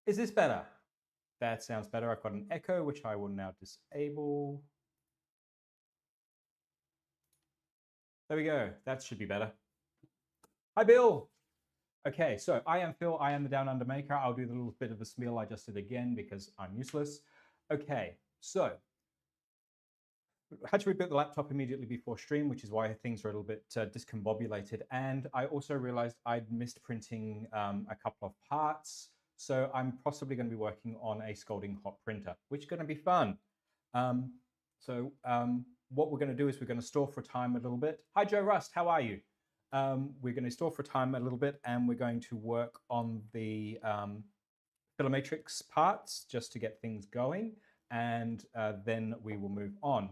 Is this better? That sounds better. I've got an echo, which I will now disable. There we go. That should be better. Hi, Bill. Okay, so I am Phil. I am the Down Under Maker. I'll do the little bit of a spiel I just did again because I'm useless. Okay, so I had to reboot the laptop immediately before stream, which is why things are a little bit discombobulated. And I also realized I'd missed printing a couple of parts. So I'm possibly going to be working on a scalding hot printer, which is going to be fun. Um, what we're going to do is we're going to store for time a little bit. Hi, Joe Rust. How are you? We're going to store for time a little bit, and we're going to work on the Filomatrix parts just to get things going, and then we will move on.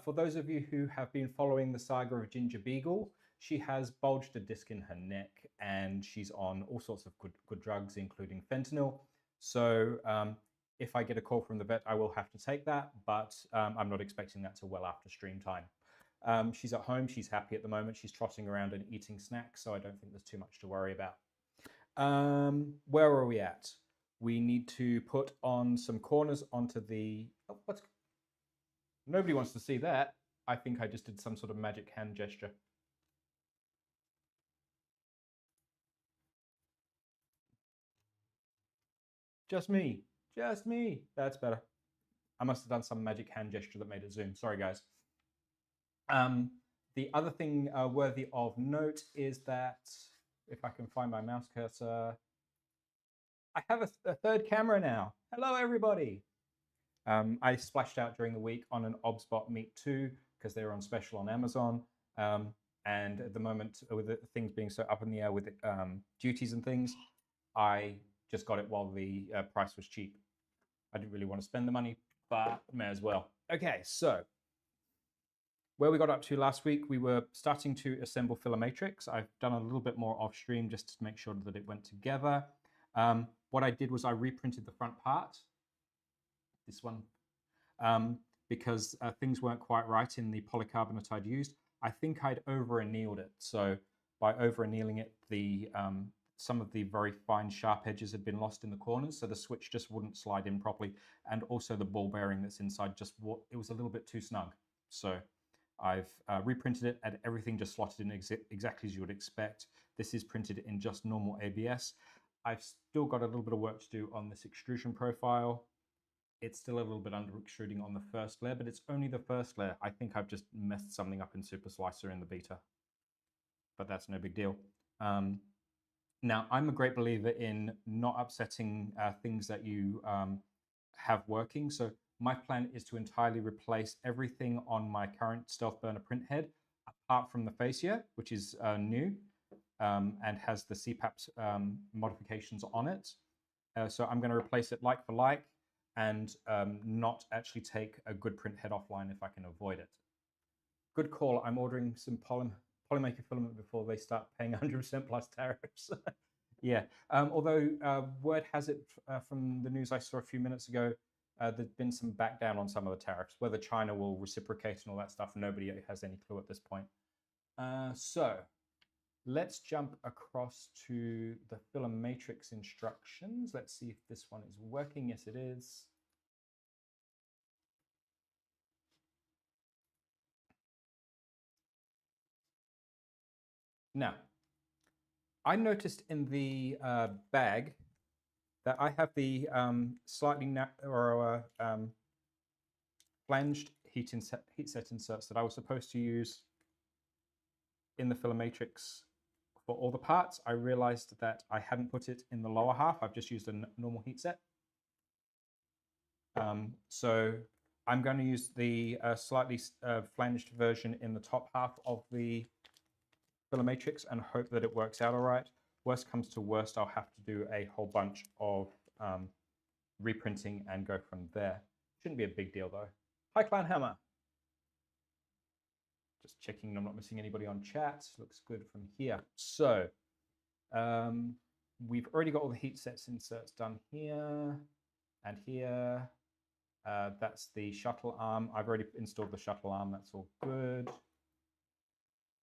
For those of you who have been following the saga of Ginger Beagle, she has bulged a disc in her neck, and she's on all sorts of good drugs, including fentanyl. So if I get a call from the vet, I will have to take that, but I'm not expecting that till well after stream time. She's at home. She's happy at the moment. She's trotting around and eating snacks, so I don't think there's too much to worry about. Where are we at? We need to put on some corners onto the... Oh, nobody wants to see that. I think I just did some sort of magic hand gesture. Just me. Just me. That's better. I must have done some magic hand gesture that made it zoom. Sorry, guys. The other thing worthy of note is that, if I can find my mouse cursor, I have a third camera now. Hello, everybody. I splashed out during the week on an OBSBot Meet 2 because they were on special on Amazon. And at the moment, with the things being so up in the air with duties and things, I just got it while the price was cheap. I didn't really want to spend the money, but may as well. Okay, so where we got up to last week, we were starting to assemble Filomatrix. I've done a little bit more off stream just to make sure that it went together. What I did was I reprinted the front part, this one, because things weren't quite right in the polycarbonate I'd used. I think I'd over-annealed it. So by over-annealing it, some of the very fine sharp edges had been lost in the corners, so the switch just wouldn't slide in properly. And also the ball bearing that's inside it was a little bit too snug. So I've reprinted it and everything just slotted in exactly as you would expect. This is printed in just normal ABS. I've still got a little bit of work to do on this extrusion profile. It's still a little bit under extruding on the first layer, but it's only the first layer. I think I've just messed something up in Super Slicer in the beta, but that's no big deal. Now, I'm a great believer in not upsetting things that you have working. So my plan is to entirely replace everything on my current Stealth Burner print head, apart from the fascia, which is new and has the CPAP modifications on it. So I'm going to replace it like for like and not actually take a good print head offline if I can avoid it. Good call. I'm ordering some Polymaker filament before they start paying 100% plus tariffs. Yeah, although word has it from the news I saw a few minutes ago, there's been some back down on some of the tariffs. Whether China will reciprocate and all that stuff, nobody has any clue at this point. So let's jump across to the Filomatrix instructions. Let's see if this one is working. Yes, it is. Now, I noticed in the bag that I have the slightly narrower flanged heat set inserts that I was supposed to use in the Filomatrix for all the parts. I realized that I hadn't put it in the lower half. I've just used a normal heat set. So I'm going to use the slightly flanged version in the top half of the Filomatrix and hope that it works out all right. Worst comes to worst, I'll have to do a whole bunch of reprinting and go from there. Shouldn't be a big deal though. Hi, Clan Hammer. Just checking I'm not missing anybody on chat. Looks good from here. So we've already got all the heat sets inserts done here and here. That's the shuttle arm. I've already installed the shuttle arm. That's all good.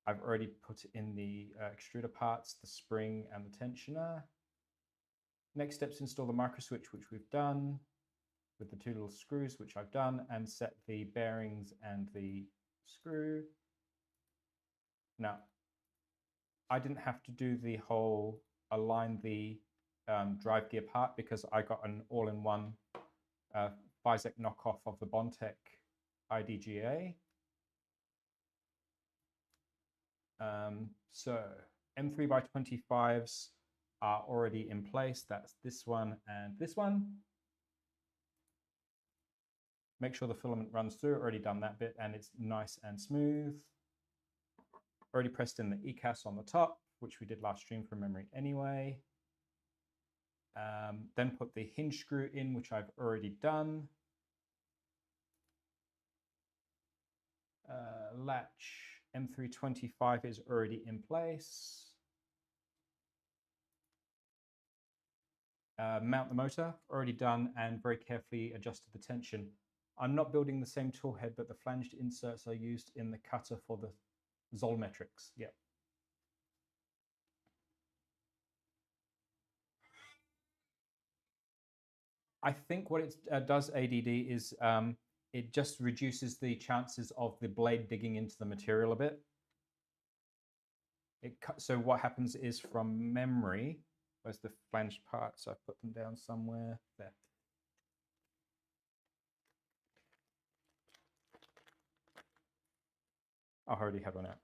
I've already put in the extruder parts, the spring and the tensioner. Next steps, install the micro switch, which we've done with the 2 little screws, which I've done, and set the bearings and the screw. Now, I didn't have to do the whole align the drive gear part because I got an all-in-one Physec knockoff of the Bondtech IDGA. So M3x25s are already in place. That's this one and this one. Make sure the filament runs through. Already done that bit and it's nice and smooth. Already pressed in the ECAS on the top, which we did last stream from memory anyway. Then put the hinge screw in, which I've already done. Latch M325 is already in place. Mount the motor, already done, and very carefully adjusted the tension. I'm not building the same tool head, but the flanged inserts are used in the cutter for the Zolmetrics. Yeah. I think what it does, ADD, is it just reduces the chances of the blade digging into the material a bit. So what happens is, from memory, where's the flanged parts? I've put them down somewhere there. I already have one out.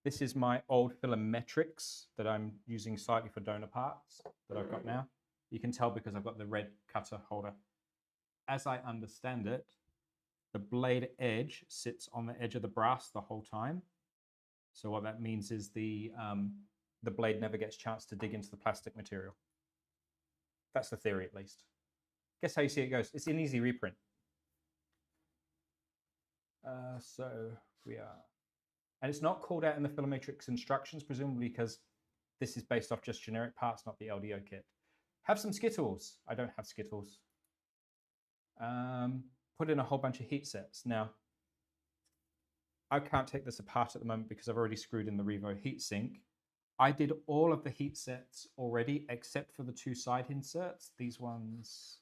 This is my old Filometrics that I'm using slightly for donor parts that I've got now. You can tell because I've got the red cutter holder. As I understand it, the blade edge sits on the edge of the brass the whole time. So what that means is the blade never gets a chance to dig into the plastic material. That's the theory, at least. Guess how you see it goes. It's an easy reprint. So we are, and it's not called out in the Filometrics instructions, presumably because this is based off just generic parts, not the LDO kit. Have some Skittles. I don't have Skittles. Put in a whole bunch of heat sets. Now, I can't take this apart at the moment because I've already screwed in the Revo heatsink. I did all of the heat sets already, except for the 2 side inserts. These ones,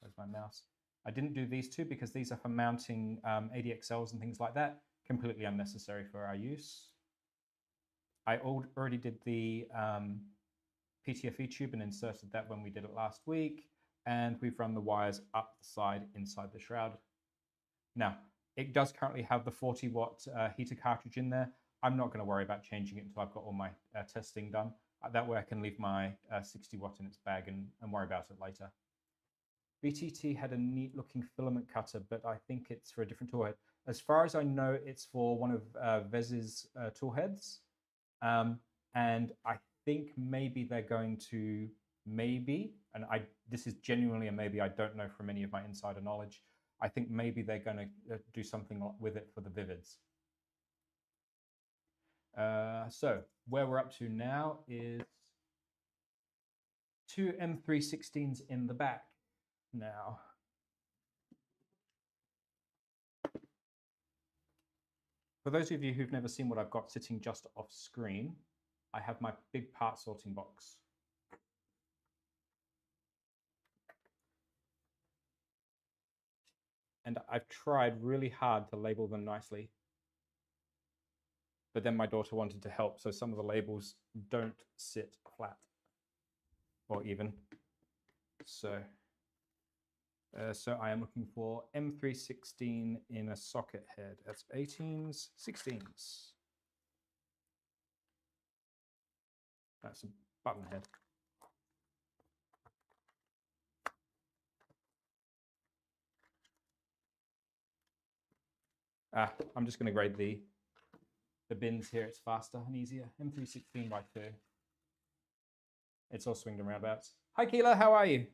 where's my mouse? I didn't do these 2 because these are for mounting ADXLs and things like that. Completely unnecessary for our use. I already did the PTFE tube and inserted that when we did it last week. And we've run the wires up the side inside the shroud. Now, it does currently have the 40-watt heater cartridge in there. I'm not going to worry about changing it until I've got all my testing done. That way I can leave my 60-watt in its bag and worry about it later. BTT had a neat looking filament cutter, but I think it's for a different tool head. As far as I know, it's for one of Vez's tool heads. And I think maybe they're going to, and this is genuinely a maybe, I don't know from any of my insider knowledge, I think maybe they're going to do something with it for the Vivids. So where we're up to now is 2 M316s in the back. Now, for those of you who've never seen what I've got sitting just off screen, I have my big part sorting box. And I've tried really hard to label them nicely. But then my daughter wanted to help, so some of the labels don't sit flat or even. So I am looking for M316 in a socket head. That's 18s, 16s. That's a button head. I'm just going to grade the bins here. It's faster and easier. M316 by 2. It's all swinged and roundabouts. Hi, Keela. How are you?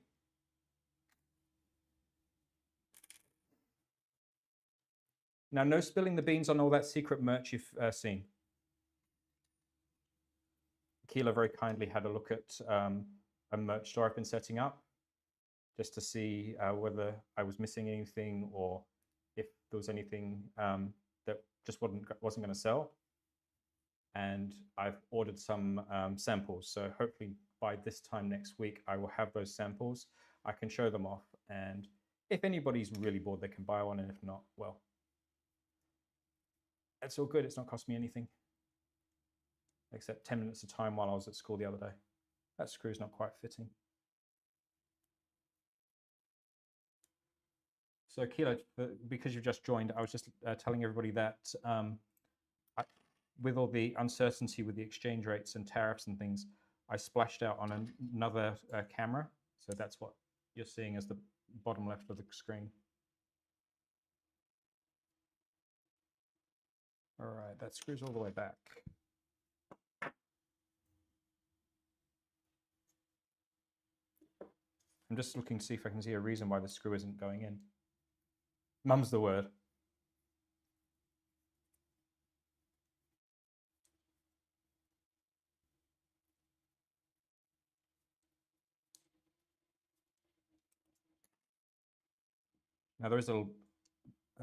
Now, no spilling the beans on all that secret merch you've seen. Keela very kindly had a look at a merch store I've been setting up just to see whether I was missing anything or if there was anything that just wasn't going to sell. And I've ordered some samples. So hopefully by this time next week, I will have those samples. I can show them off, and if anybody's really bored, they can buy one, and if not, well, it's all good. It's not cost me anything, except 10 minutes of time while I was at school the other day. That screw's not quite fitting. So Kilo, because you've just joined, I was just telling everybody that with all the uncertainty with the exchange rates and tariffs and things, I splashed out on another camera. So that's what you're seeing as the bottom left of the screen. All right, that screws all the way back. I'm just looking to see if I can see a reason why the screw isn't going in. Mum's the word. Now there is a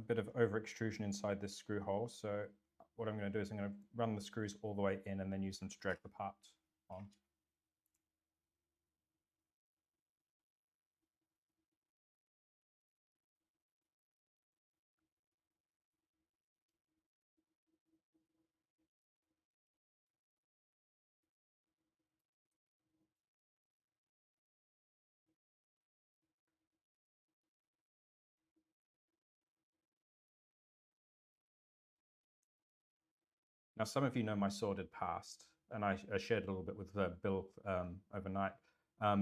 bit of over extrusion inside this screw hole, so what I'm going to do is I'm going to run the screws all the way in and then use them to drag the part on. Now, some of you know my sordid past, and I shared a little bit with Bill overnight. I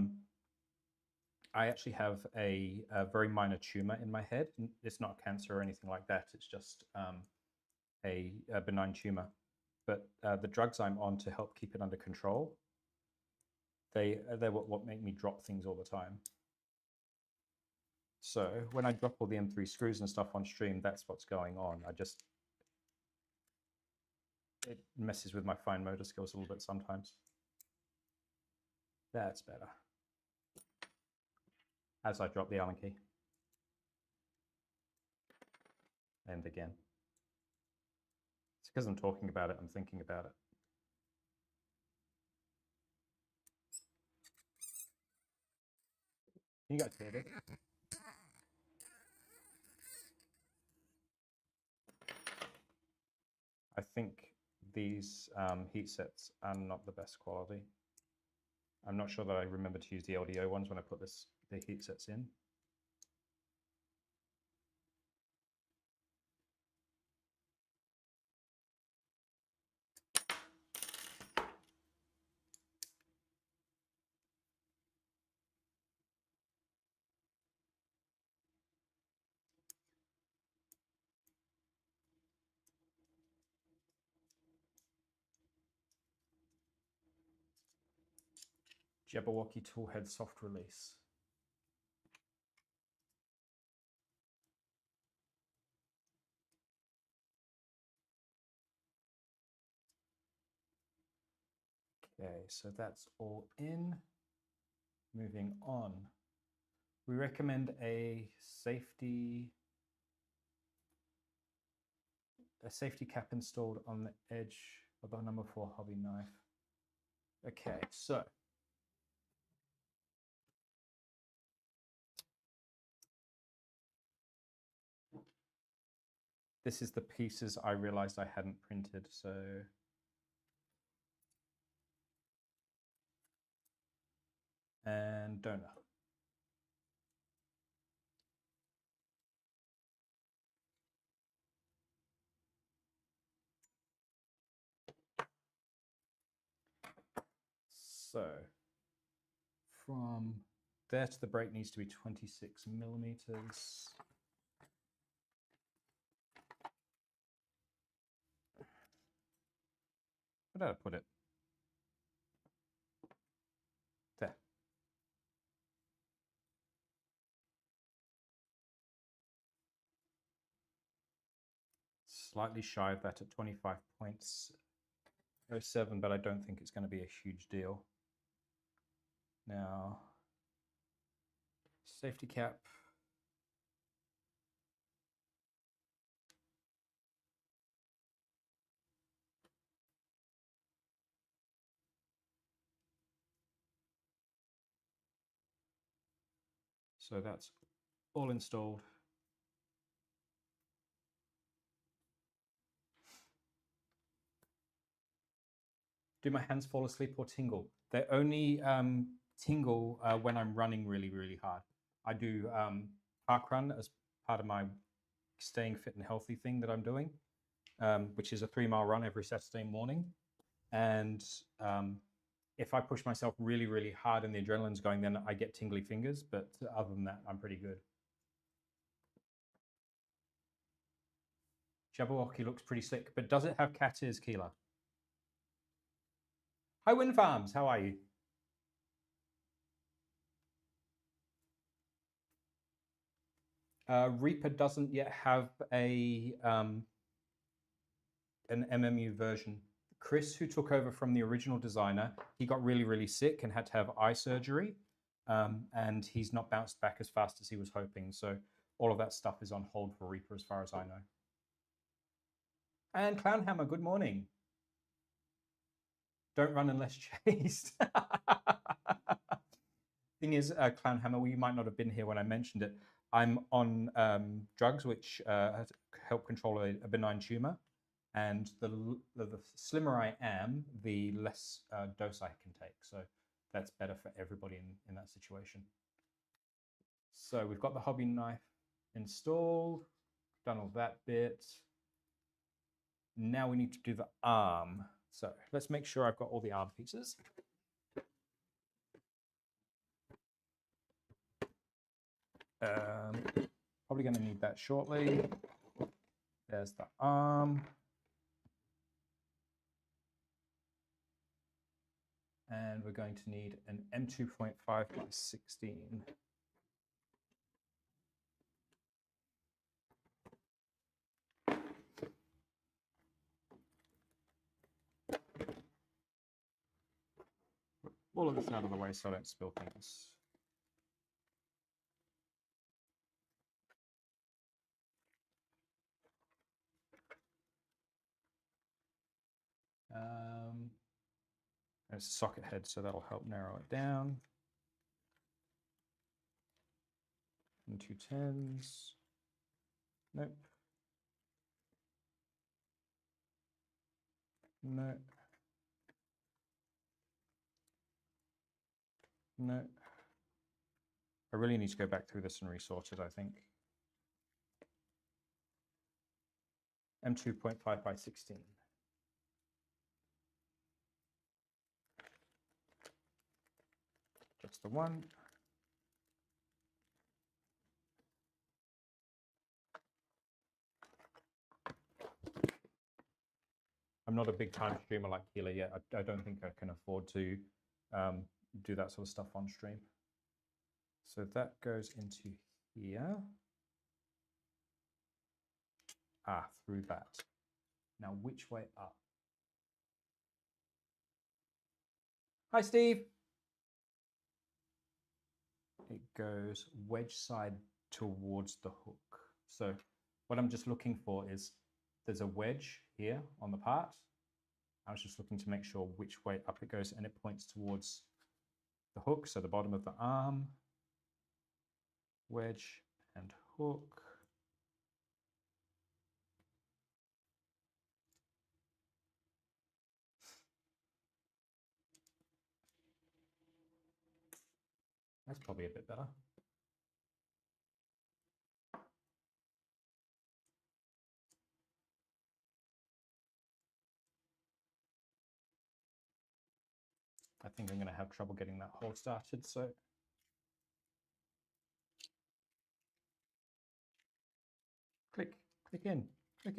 actually have a very minor tumor in my head. It's not cancer or anything like that. It's just a benign tumor. But the drugs I'm on to help keep it under control, they're what make me drop things all the time. So when I drop all the M3 screws and stuff on stream, that's what's going on. It messes with my fine motor skills a little bit sometimes. That's better. As I drop the Allen key. And again. It's because I'm talking about it, I'm thinking about it. You guys hear it? I think these heat sets are not the best quality. I'm not sure that I remember to use the LDO ones when I put the heat sets in. Jabberwocky Toolhead soft release. Okay, so that's all in. Moving on. We recommend a safety cap installed on the edge of the number 4 hobby knife. Okay, so this is the pieces I realized I hadn't printed, so and donor. So from there to the break needs to be 26 millimeters. Where did I put it? There. Slightly shy of that at 25.07, but I don't think it's going to be a huge deal. Now, safety cap. So that's all installed. Do my hands fall asleep or tingle? They only tingle when I'm running really, really hard. I do park run as part of my staying fit and healthy thing that I'm doing, which is a 3-mile run every Saturday morning. And if I push myself really, really hard and the adrenaline's going, then I get tingly fingers. But other than that, I'm pretty good. Jabberwocky looks pretty slick, but does it have cat ears, Keela? Hi, Wind Farms. How are you? Reaper doesn't yet have an MMU version. Chris, who took over from the original designer, he got really, really sick and had to have eye surgery. And he's not bounced back as fast as he was hoping. So all of that stuff is on hold for Reaper as far as I know. And Clownhammer, good morning. Don't run unless chased. Thing is, Clownhammer, well, you might not have been here when I mentioned it. I'm on drugs which help control a benign tumor. And the slimmer I am, the less dose I can take. So that's better for everybody in that situation. So we've got the hobby knife installed, done all that bit. Now we need to do the arm. So let's make sure I've got all the arm pieces. Probably going to need that shortly. There's the arm. And we're going to need an M2.5 by 16. All of this out of the way so I don't spill things. There's a socket head, so that'll help narrow it down. And 2 10s. Nope. No. No. I really need to go back through this and resort it, I think. M2.5 by 16. Just the one. I'm not a big time streamer like Keela yet. I don't think I can afford to do that sort of stuff on stream. So that goes into here. Through that. Now, which way up? Hi, Steve. It goes wedge side towards the hook. So what I'm just looking for is there's a wedge here on the part. I was just looking to make sure which way up it goes, and it points towards the hook, so the bottom of the arm, wedge and hook. That's probably a bit better. I think I'm going to have trouble getting that hole started, so click in, there.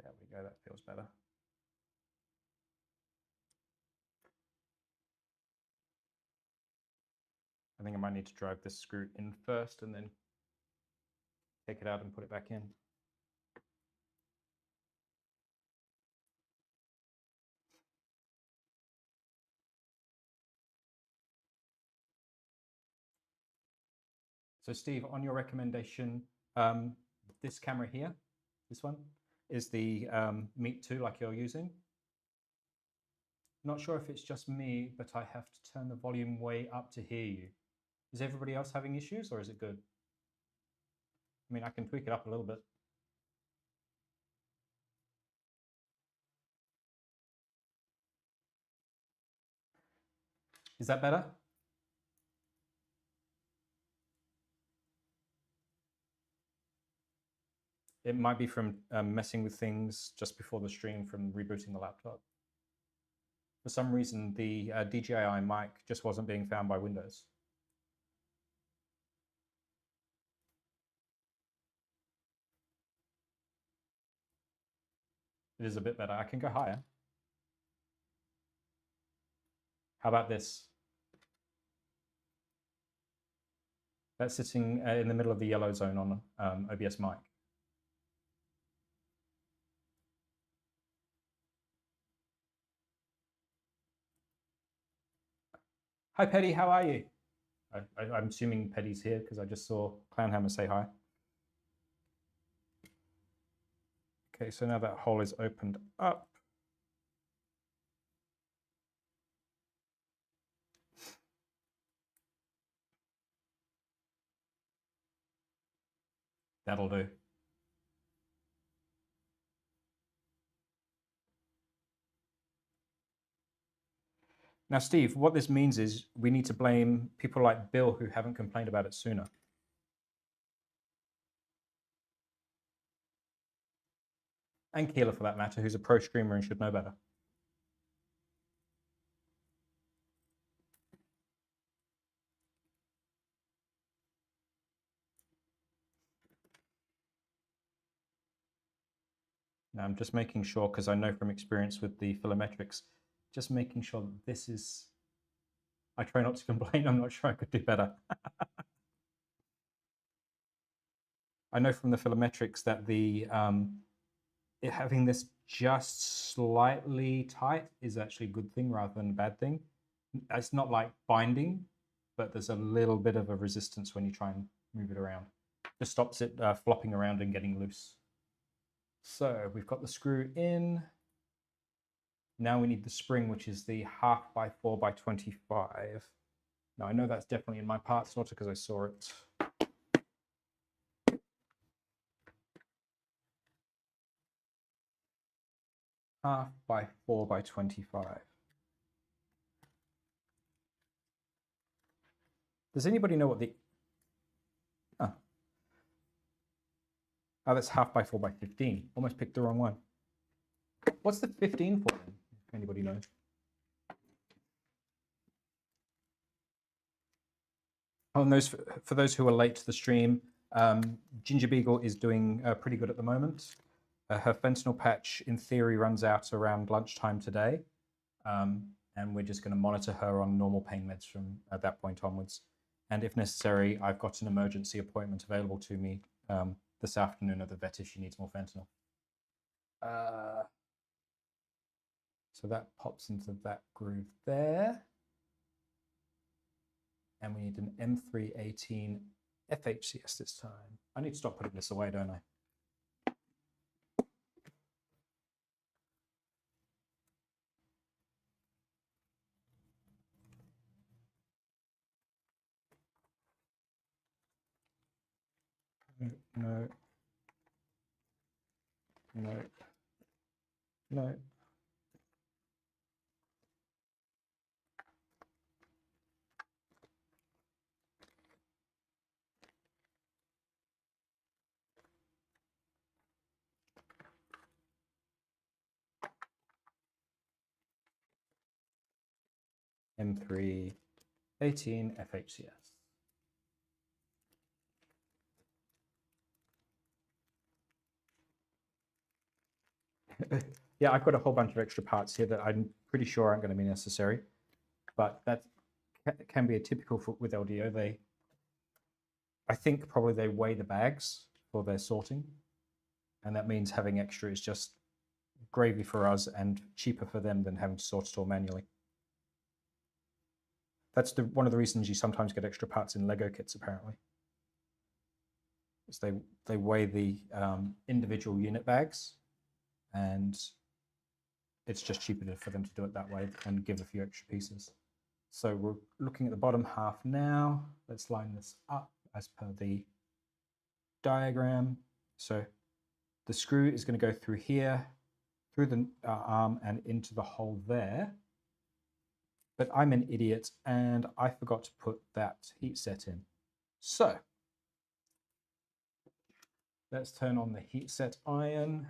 There we go, that feels better. I think I might need to drive this screw in first and then take it out and put it back in. So Steve, on your recommendation, this camera here, this one, is the Meet 2 like you're using. Not sure if it's just me, but I have to turn the volume way up to hear you. Is everybody else having issues, or is it good? I mean, I can tweak it up a little bit. Is that better? It might be from messing with things just before the stream from rebooting the laptop. For some reason, the DJI mic just wasn't being found by Windows. It is a bit better. I can go higher. How about this? That's sitting in the middle of the yellow zone on OBS mic. Hi, Petty. How are you? I'm assuming Petty's here because I just saw Clownhammer say hi. Okay, so now that hole is opened up. That'll do. Now, Steve, what this means is we need to blame people like Bill who haven't complained about it sooner. And Keeler, for that matter, who's a pro streamer and should know better. Now, I'm just making sure, because I know from experience with the philometrics, just making sure that this is... I try not to complain. I'm not sure I could do better. I know from the philometrics that the having this just slightly tight is actually a good thing rather than a bad thing. It's not like binding, but there's a little bit of a resistance when you try and move it around. Just stops it flopping around and getting loose. So we've got the screw in. Now we need the spring, which is the 1/2 x 4 x 25. Now I know that's definitely in my part sorter because I saw it. Half by 4 by 25. Does anybody know what the... Oh, that's 1/2 by 4 by 15. Almost picked the wrong one. What's the 15 for then, if anybody knows? Oh, and for those who are late to the stream, Ginger Beagle is doing pretty good at the moment. Her fentanyl patch, in theory, runs out around lunchtime today. And we're just going to monitor her on normal pain meds from at that point onwards. And if necessary, I've got an emergency appointment available to me this afternoon at the vet if she needs more fentanyl. So that pops into that groove there. And we need an M318 FHCS this time. I need to stop putting this away, don't I? No. No. No. M318 FHCS. Yeah, I've got a whole bunch of extra parts here that I'm pretty sure aren't going to be necessary, but that can be a typical with LDO. I think probably they weigh the bags for their sorting, and that means having extra is just gravy for us and cheaper for them than having to sort it all manually. That's one of the reasons you sometimes get extra parts in Lego kits, apparently. is they weigh the individual unit bags, and it's just cheaper for them to do it that way and give a few extra pieces. So we're looking at the bottom half now. Let's line this up as per the diagram. So the screw is going to go through here, through the arm and into the hole there. But I'm an idiot and I forgot to put that heat set in. So let's turn on the heat set iron,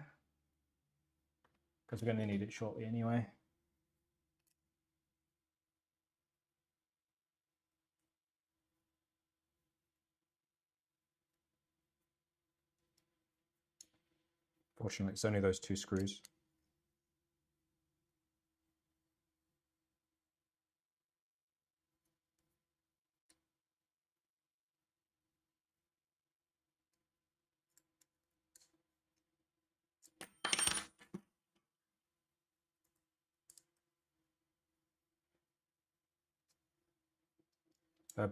because we're going to need it shortly anyway. Fortunately, it's only those two screws.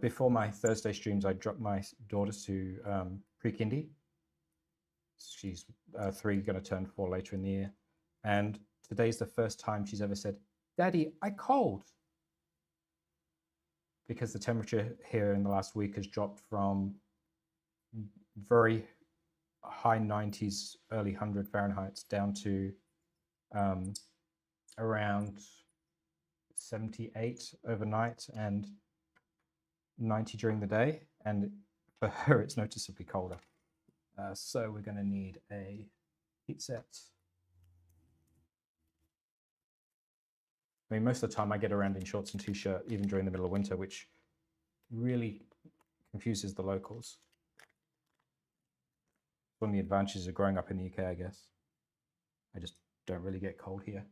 Before my Thursday streams, I dropped my daughters to pre-kindy. She's 3, going to turn 4 later in the year. And today's the first time she's ever said, "Daddy, I cold." Because the temperature here in the last week has dropped from very high 90s, early 100 Fahrenheit down to around 78 overnight and 90 during the day. And for her, it's noticeably colder. So we're going to need a heat set. I mean, most of the time I get around in shorts and t-shirt, even during the middle of winter, which really confuses the locals. One of the advantages of growing up in the UK, I guess. I just don't really get cold here.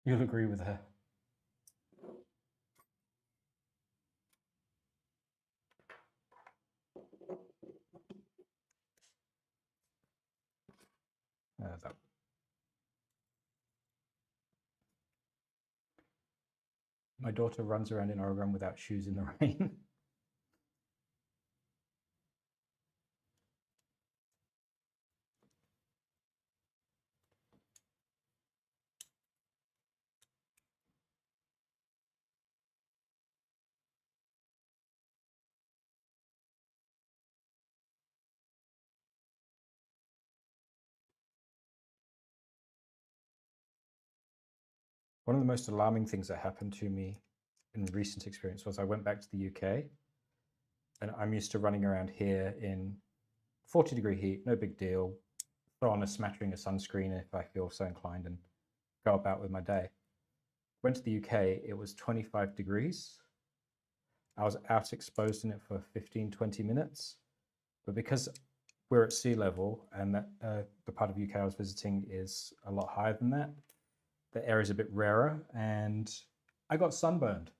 You'll agree with her. My daughter runs around in Oregon without shoes in the rain. One of the most alarming things that happened to me in recent experience was I went back to the UK, and I'm used to running around here in 40-degree heat, no big deal, throw on a smattering of sunscreen if I feel so inclined and go about with my day. Went to the UK, it was 25 degrees. I was out exposed in it for 15-20 minutes, but because we're at sea level and that the part of UK I was visiting is a lot higher than that, the air is a bit rarer, and I got sunburned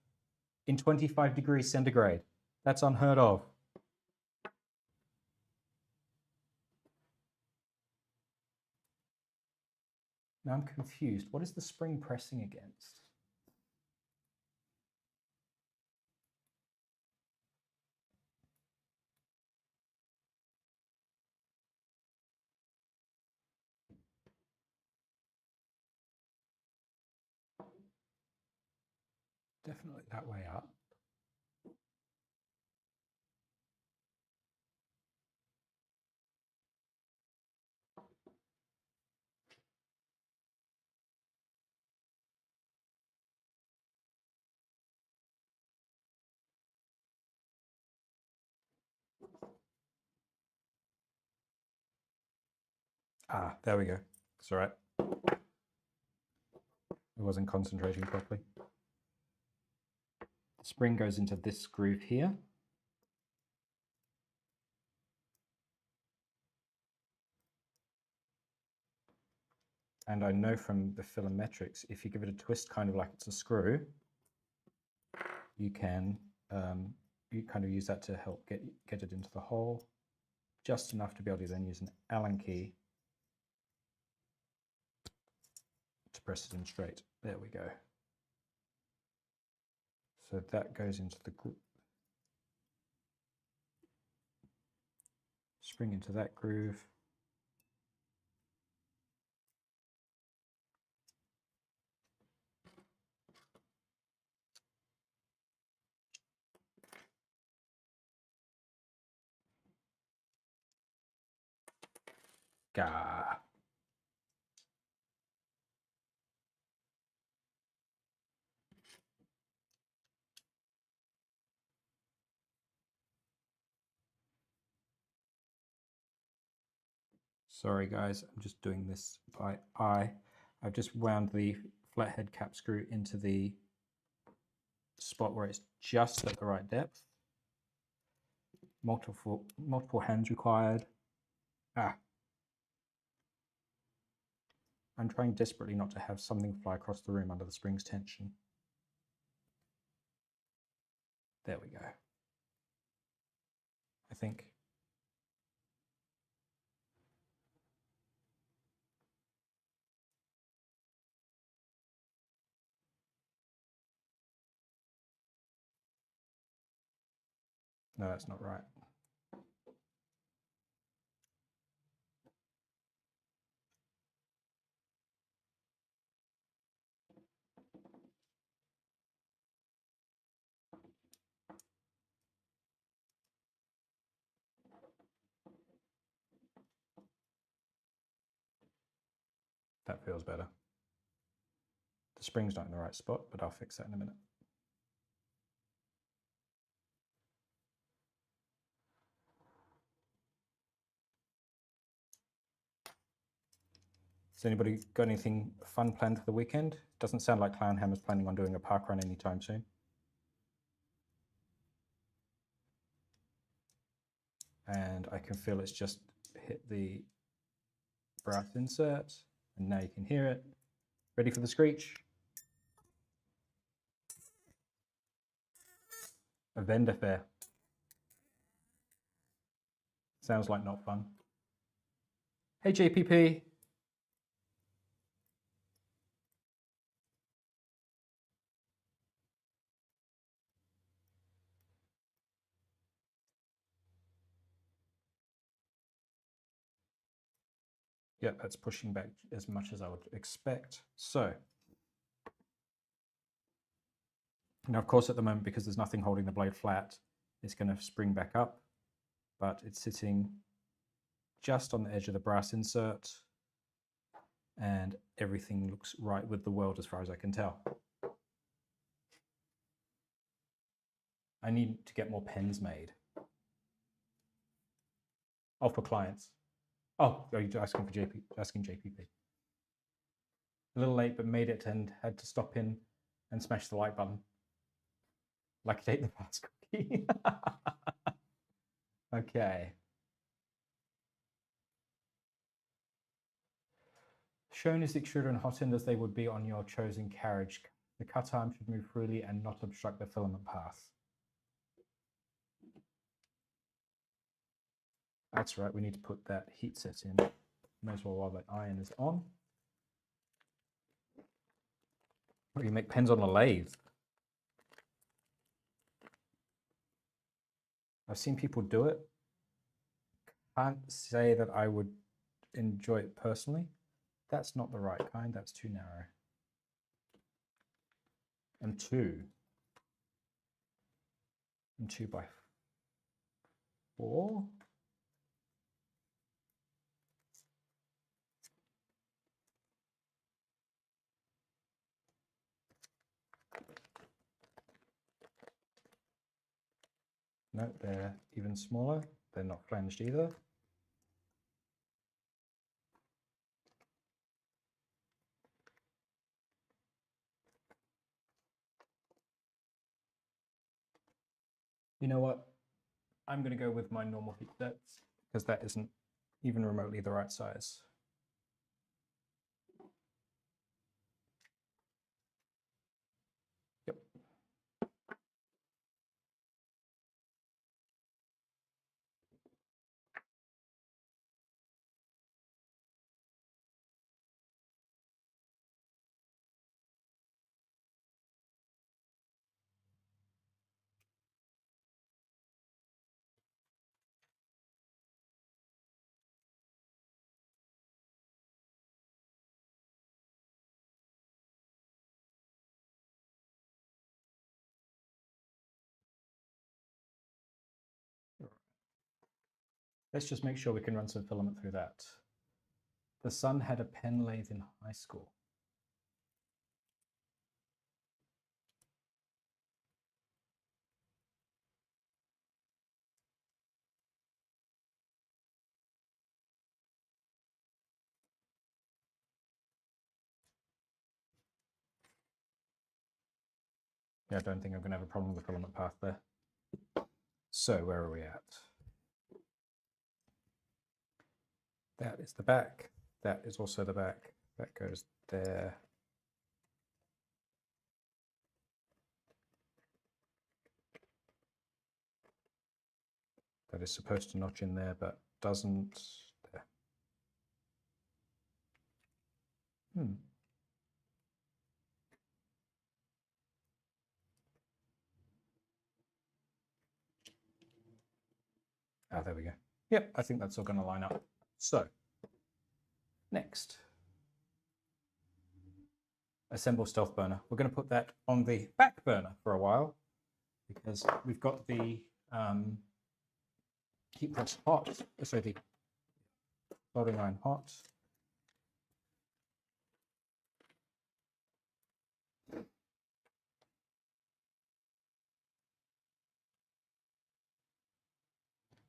in 25 degrees centigrade. That's unheard of. Now I'm confused. What is the spring pressing against? Definitely that way up. Ah, there we go. It's all right. I wasn't concentrating properly. The spring goes into this groove here. And I know from the philometrics, if you give it a twist kind of like it's a screw, you can you kind of use that to help get it into the hole, just enough to be able to then use an Allen key to press it in straight. There we go. So that goes into the spring into that groove. Gah. Sorry guys, I'm just doing this by eye. I've just wound the flathead cap screw into the spot where it's just at the right depth. Multiple hands required. I'm trying desperately not to have something fly across the room under the spring's tension. There we go. I think. No, that's not right. That feels better. The spring's not in the right spot, but I'll fix that in a minute. Has anybody got anything fun planned for the weekend? Doesn't sound like Clownhammer's planning on doing a park run anytime soon. And I can feel it's just hit the brass insert, and now you can hear it. Ready for the screech? A vendor fair. Sounds like not fun. Hey JPP. Yep, that's pushing back as much as I would expect. So, now of course at the moment, because there's nothing holding the blade flat, it's going to spring back up, but it's sitting just on the edge of the brass insert, and everything looks right with the weld as far as I can tell. I need to get more pens made. Oh, for clients. Oh, are you asking for JPP? A little late, but made it and had to stop in and smash the like button. Like it ate the fast cookie. Okay. Shown is the extruder and hot end as they would be on your chosen carriage. The cut arm should move freely and not obstruct the filament path. That's right, we need to put that heat set in. May as well while the iron is on. Or you make pens on a lathe. I've seen people do it. Can't say that I would enjoy it personally. That's not the right kind, that's too narrow. And 2 by 4. No, they're even smaller. They're not flanged either. You know what? I'm going to go with my normal heat sets because that isn't even remotely the right size. Yep. Let's just make sure we can run some filament through that. The son had a pen lathe in high school. Yeah, I don't think I'm going to have a problem with the filament path there. So where are we at? That is the back. That is also the back. That goes there. That is supposed to notch in there, but doesn't. There. Ah, there we go. Yep, I think that's all going to line up. So, next. Assemble stealth burner. We're going to put that on the back burner for a while because we've got the heat press hot, so the soldering iron hot.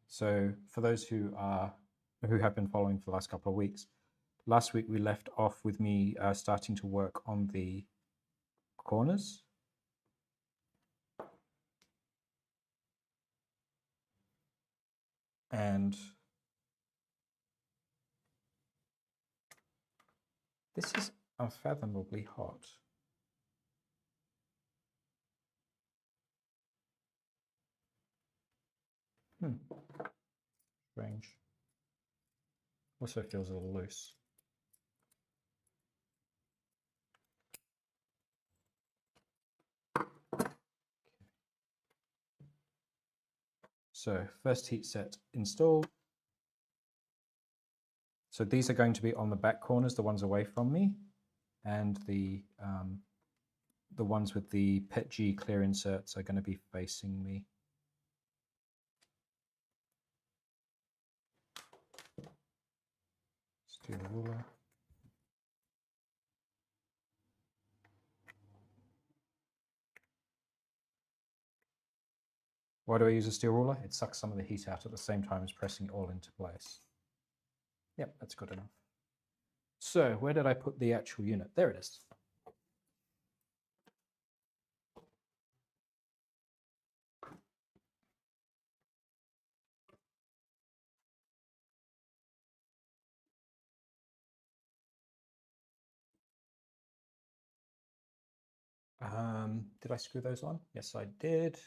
So for those who have been following for the last couple of weeks, last week we left off with me starting to work on the corners. And this is unfathomably hot. Strange. Also feels a little loose. So first heat set installed. So these are going to be on the back corners, the ones away from me, and the ones with the PETG clear inserts are going to be facing me. Steel ruler. Why do I use a steel ruler? It sucks some of the heat out at the same time as pressing it all into place. Yep, that's good enough. So where did I put the actual unit? There it is. Did I screw those on? Yes, I did.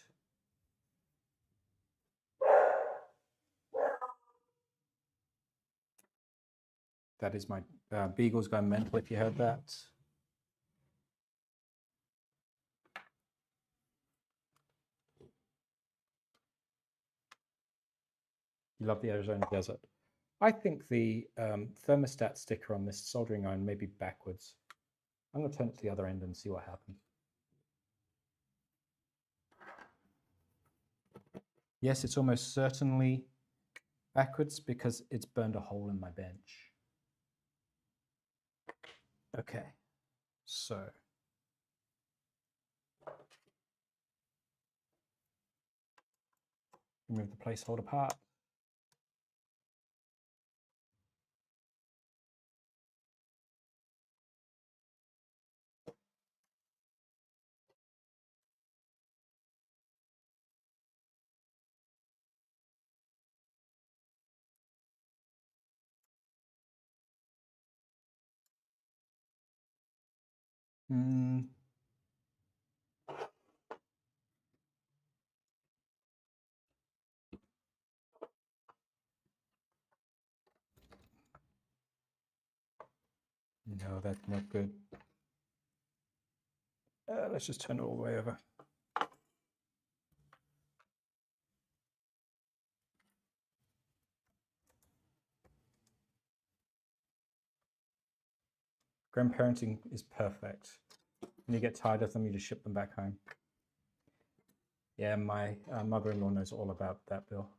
That is my beagle's going mental if you heard that. You love the Arizona desert. I think the thermostat sticker on this soldering iron may be backwards. I'm going to turn it to the other end and see what happens. Yes, it's almost certainly backwards because it's burned a hole in my bench. Okay, so remove the placeholder part. No, that's not good. Let's just turn it all the way over. Grandparenting is perfect. When you get tired of them, you just ship them back home. Yeah, my mother-in-law knows all about that, Bill.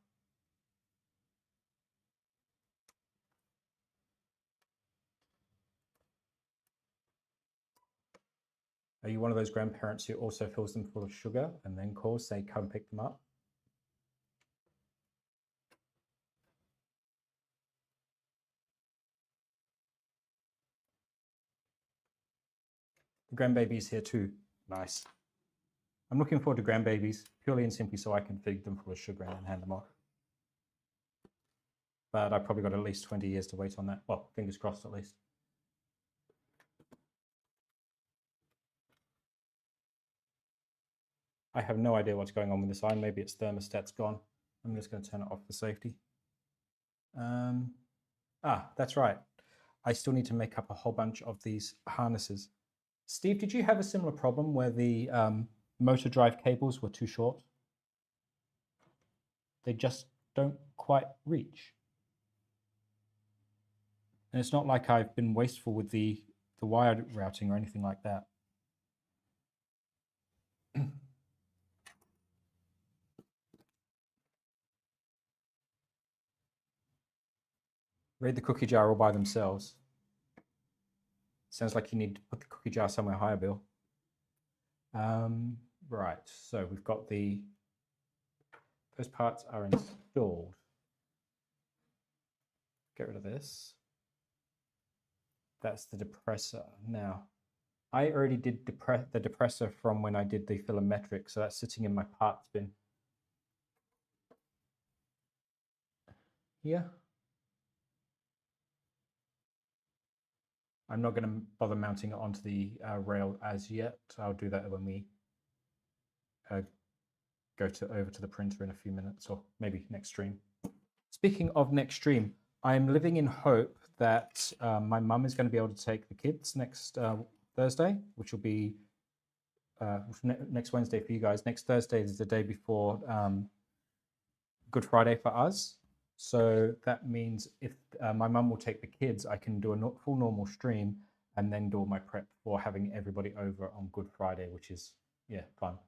Are you one of those grandparents who also fills them full of sugar and then calls, say, come pick them up? The grandbaby's here too. Nice. I'm looking forward to grandbabies purely and simply so I can feed them full of sugar and then hand them off. But I've probably got at least 20 years to wait on that. Well, fingers crossed at least. I have no idea what's going on with this iron. Maybe its thermostat's gone. I'm just going to turn it off for safety. That's right. I still need to make up a whole bunch of these harnesses. Steve, did you have a similar problem where the motor drive cables were too short? They just don't quite reach. And it's not like I've been wasteful with the wire routing or anything like that. Raid the cookie jar all by themselves. Sounds like you need to put the cookie jar somewhere higher, Bill. Right, so we've got those parts are installed. Get rid of this. That's the depressor. Now, I already did the depressor from when I did the philometric, so that's sitting in my parts bin. Here. I'm not going to bother mounting it onto the rail as yet. I'll do that when we go over to the printer in a few minutes, or maybe next stream. Speaking of next stream, I'm living in hope that my mum is going to be able to take the kids next Thursday, which will be next Wednesday for you guys. Next Thursday is the day before Good Friday for us. So that means if my mum will take the kids, I can do a full normal stream and then do all my prep for having everybody over on Good Friday, which is, yeah, fun.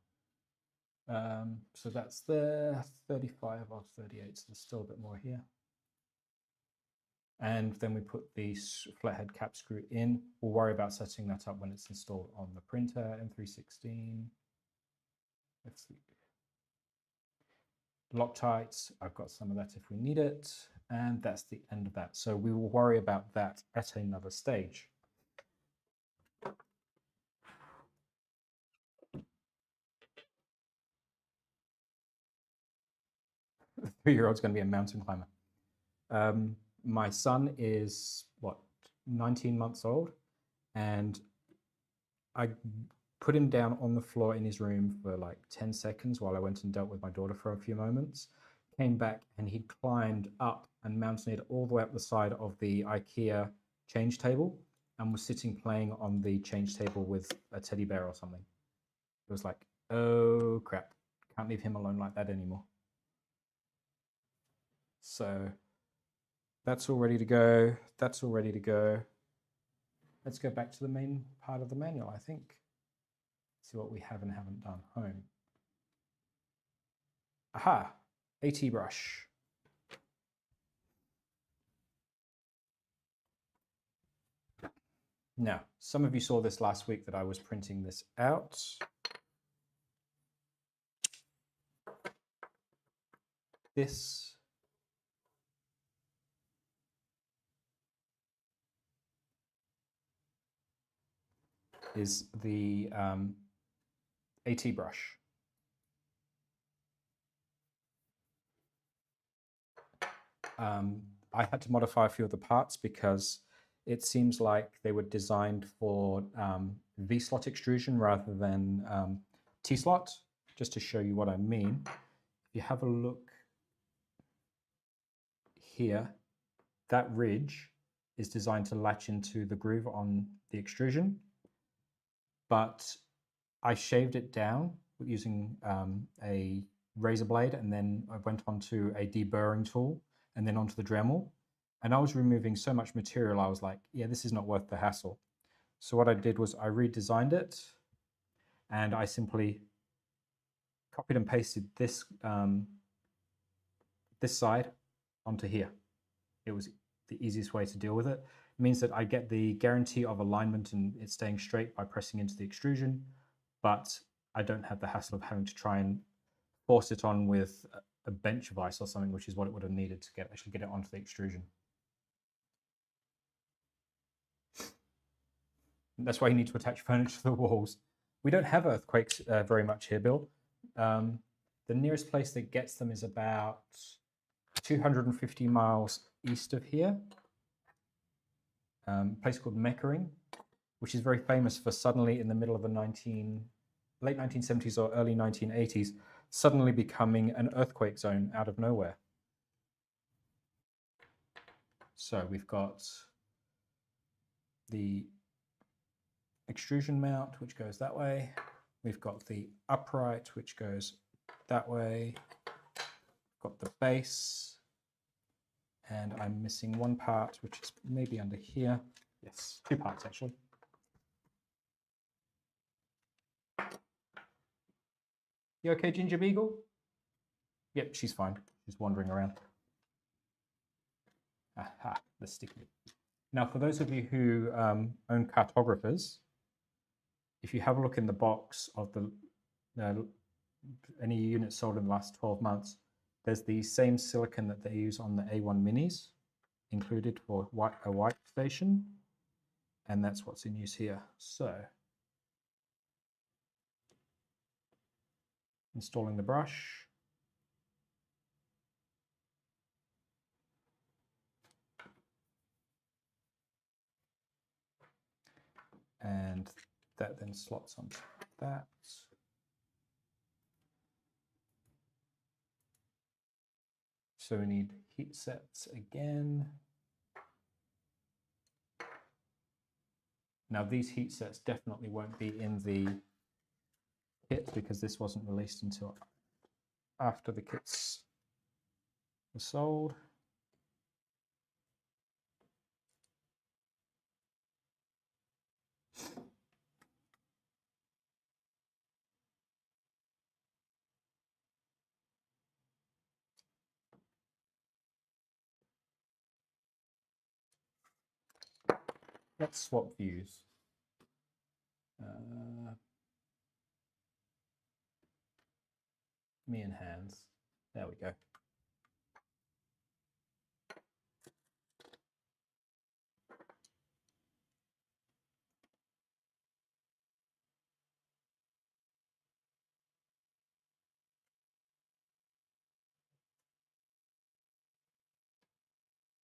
So that's the 35 or 38, so there's still a bit more here. And then we put the flathead cap screw in. We'll worry about setting that up when it's installed on the printer, M316. Let's see. Loctites, I've got some of that if we need it. And that's the end of that. So we will worry about that at another stage. The 3-year-old's going to be a mountain climber. My son is, what, 19 months old, and I put him down on the floor in his room for like 10 seconds while I went and dealt with my daughter for a few moments. Came back and he climbed up and mounted it all the way up the side of the IKEA change table and was sitting playing on the change table with a teddy bear or something. It was like, oh crap, can't leave him alone like that anymore. So that's all ready to go. That's all ready to go. Let's go back to the main part of the manual, I think. See what we have and haven't done. Home. Aha, AT brush. Now, some of you saw this last week that I was printing this out. This is the AT brush. I had to modify a few of the parts because it seems like they were designed for V-slot extrusion rather than T-slot. Just to show you what I mean, if you have a look here, that ridge is designed to latch into the groove on the extrusion, but I shaved it down using a razor blade, and then I went onto a deburring tool and then onto the Dremel, and I was removing so much material, I was like, yeah, this is not worth the hassle. So what I did was I redesigned it, and I simply copied and pasted this this side onto here. It was the easiest way to deal with it. It means that I get the guarantee of alignment and it staying straight by pressing into the extrusion, but I don't have the hassle of having to try and force it on with a bench vise or something, which is what it would have needed to actually get it onto the extrusion. And that's why you need to attach furniture to the walls. We don't have earthquakes very much here, Bill. The nearest place that gets them is about 250 miles east of here. A place called Meckering, which is very famous for suddenly in the middle of the late 1970s or early 1980s, suddenly becoming an earthquake zone out of nowhere. So we've got the extrusion mount, which goes that way. We've got the upright, which goes that way. Got the base, and I'm missing one part, which is maybe under here. Yes, two parts actually. You okay, Ginger Beagle? Yep, she's fine. She's wandering around. Aha, the sticky. Now, for those of you who own cartographers, if you have a look in the box of the any units sold in the last 12 months, there's the same silicon that they use on the A1 minis included for a wipe station, and that's what's in use here. So, installing the brush. And that then slots onto that. So we need heat sets again. Now these heat sets definitely won't be in the kit because this wasn't released until after the kits were sold. Let's swap views. Me and Hans. There we go.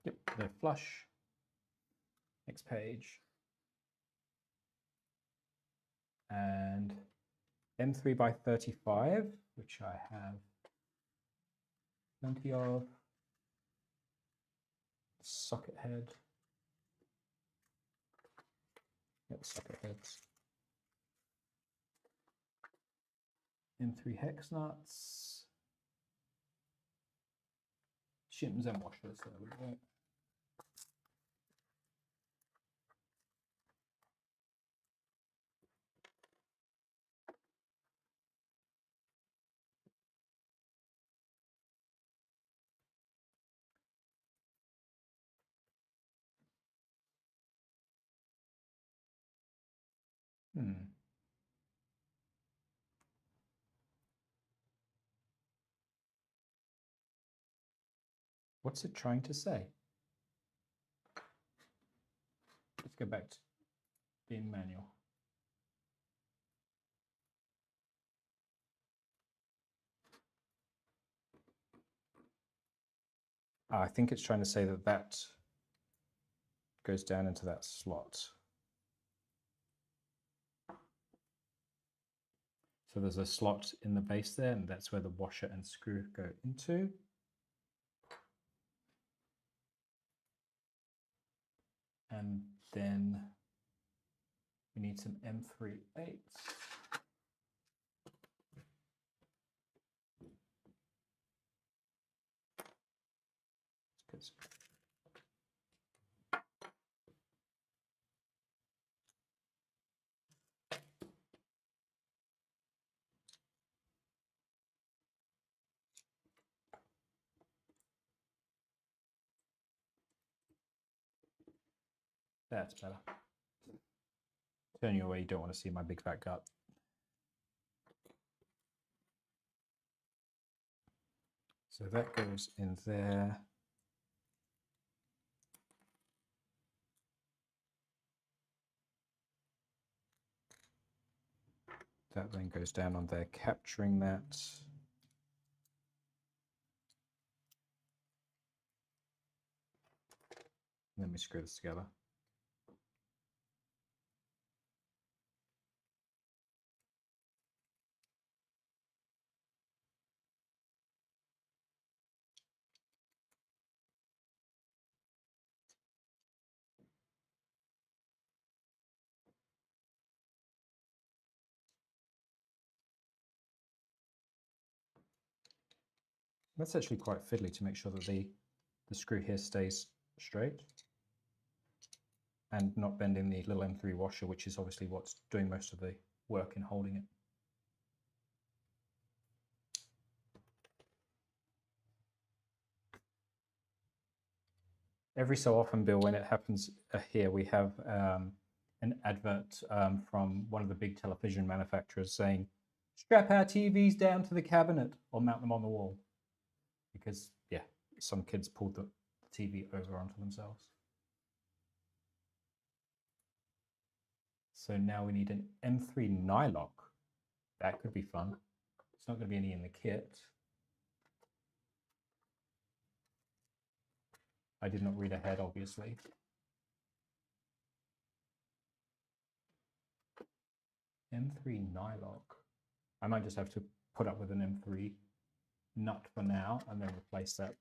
Yep, they're flush. Next page. And M3 by 35, which I have plenty of. Socket head. Yep, socket heads. M3 hex nuts. Shims and washers, there we go. What's it trying to say? Let's go back to the manual. I think it's trying to say that that goes down into that slot. So there's a slot in the base there, and that's where the washer and screw go into. And then we need some M3/8. That's better. Turn you away, you don't want to see my big fat gut. So that goes in there. That then goes down on there, capturing that. Let me screw this together. That's actually quite fiddly to make sure that the screw here stays straight and not bending the little M3 washer, which is obviously what's doing most of the work in holding it. Every so often, Bill, when it happens here, we have an advert from one of the big television manufacturers saying, strap our TVs down to the cabinet or mount them on the wall. Because, yeah, some kids pulled the TV over onto themselves. So now we need an M3 nylock. That could be fun. It's not going to be any in the kit. I did not read ahead, obviously. M3 nylock. I might just have to put up with an M3 nut for now and then replace that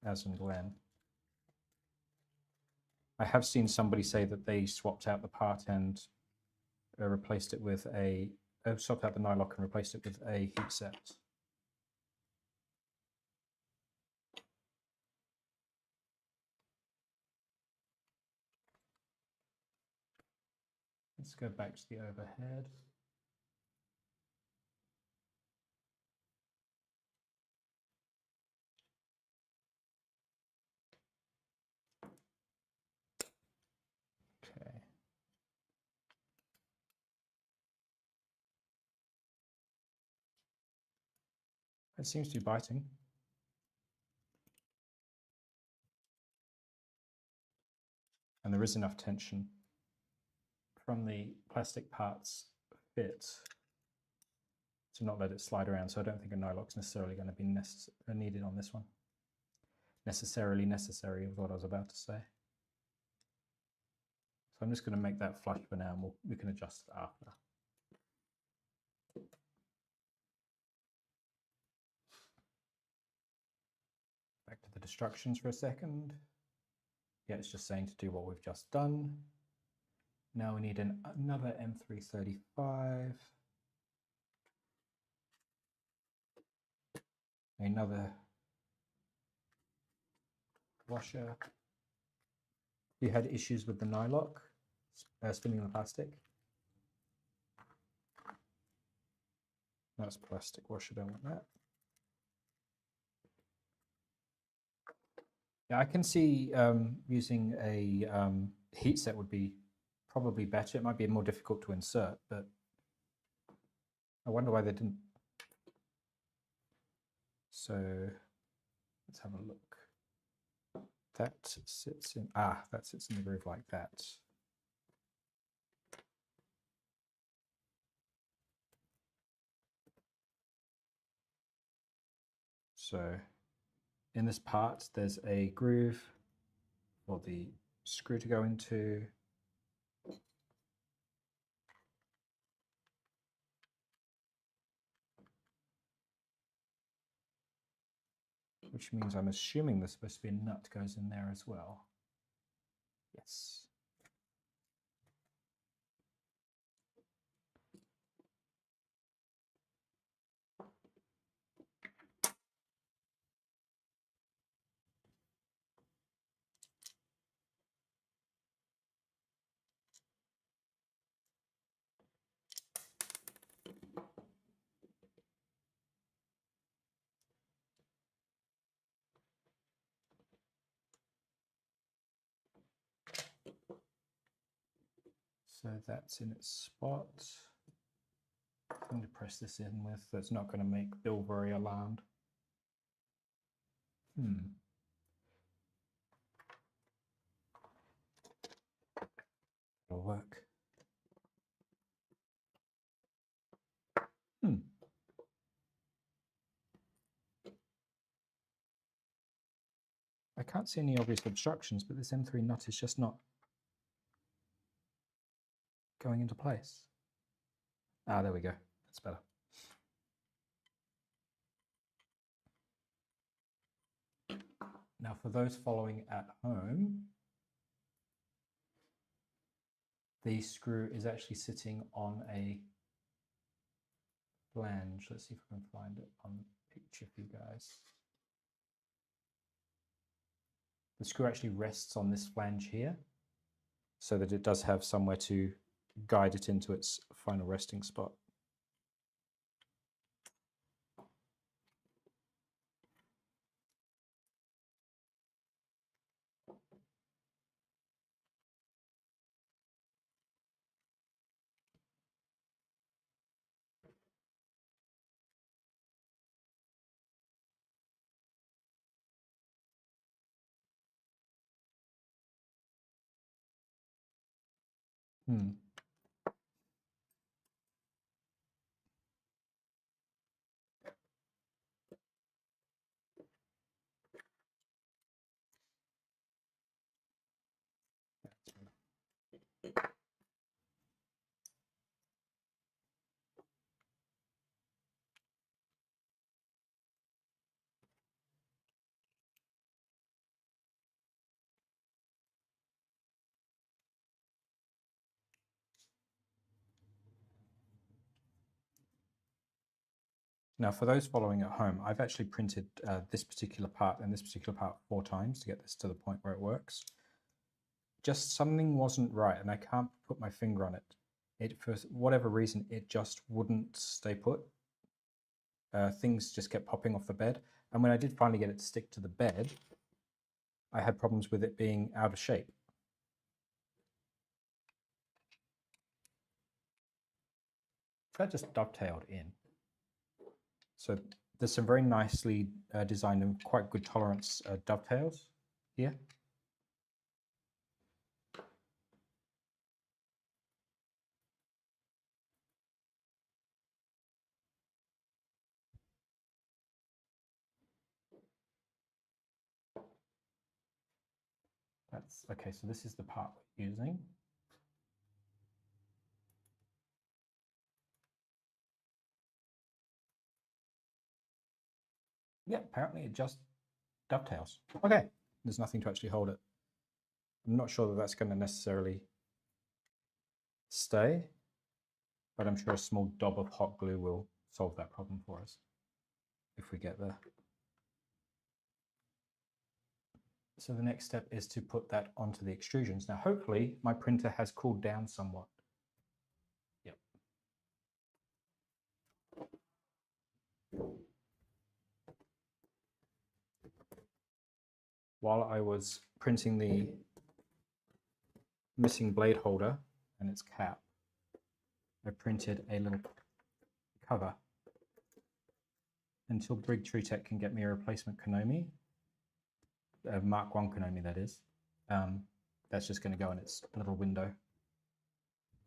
as and when. I have seen somebody say that they swapped out the part and replaced it with a, swapped out the nylock and replaced it with a heat set. Let's go back to the overhead. Okay. It seems to be biting. And there is enough tension from the plastic parts fit to not let it slide around. So I don't think a nylock's necessarily going to be needed on this one. Necessary is what I was about to say. So I'm just going to make that flush for now, and we can adjust it after. Back to the instructions for a second. Yeah, it's just saying to do what we've just done. Now we need another M335. Another washer. You had issues with the nylock spinning the plastic. That's plastic washer, don't want that. Yeah, I can see using a heat set would be probably better. It might be more difficult to insert, but I wonder why they didn't. So let's have a look. That sits in, that sits in the groove like that. So in this part, there's a groove for the screw to go into. Which means I'm assuming there's supposed to be a nut goes in there as well. Yes. So that's in its spot. I'm going to press this in with, that's not going to make Bill very alarmed. It'll work. I can't see any obvious obstructions, but this M3 nut is just not going into place. Ah, there we go. That's better. Now, for those following at home, the screw is actually sitting on a flange. Let's see if I can find it on the picture for you guys. The screw actually rests on this flange here, so that it does have somewhere to guide it into its final resting spot. Now, for those following at home, I've actually printed this particular part and this particular part 4 times to get this to the point where it works. Just something wasn't right, and I can't put my finger on it. For whatever reason, it just wouldn't stay put. Things just kept popping off the bed. And when I did finally get it to stick to the bed, I had problems with it being out of shape. That just dovetailed in. So there's some very nicely designed and quite good tolerance dovetails here. That's okay, so this is the part we're using. Yeah, apparently it just dovetails. Okay, there's nothing to actually hold it. I'm not sure that that's going to necessarily stay, but I'm sure a small dab of hot glue will solve that problem for us if we get there. So the next step is to put that onto the extrusions. Now, hopefully my printer has cooled down somewhat. Yep. While I was printing the missing blade holder and its cap, I printed a little cover until Tree Tech can get me a replacement Konami, Mark 1 Konami that is. That's just going to go in its little window.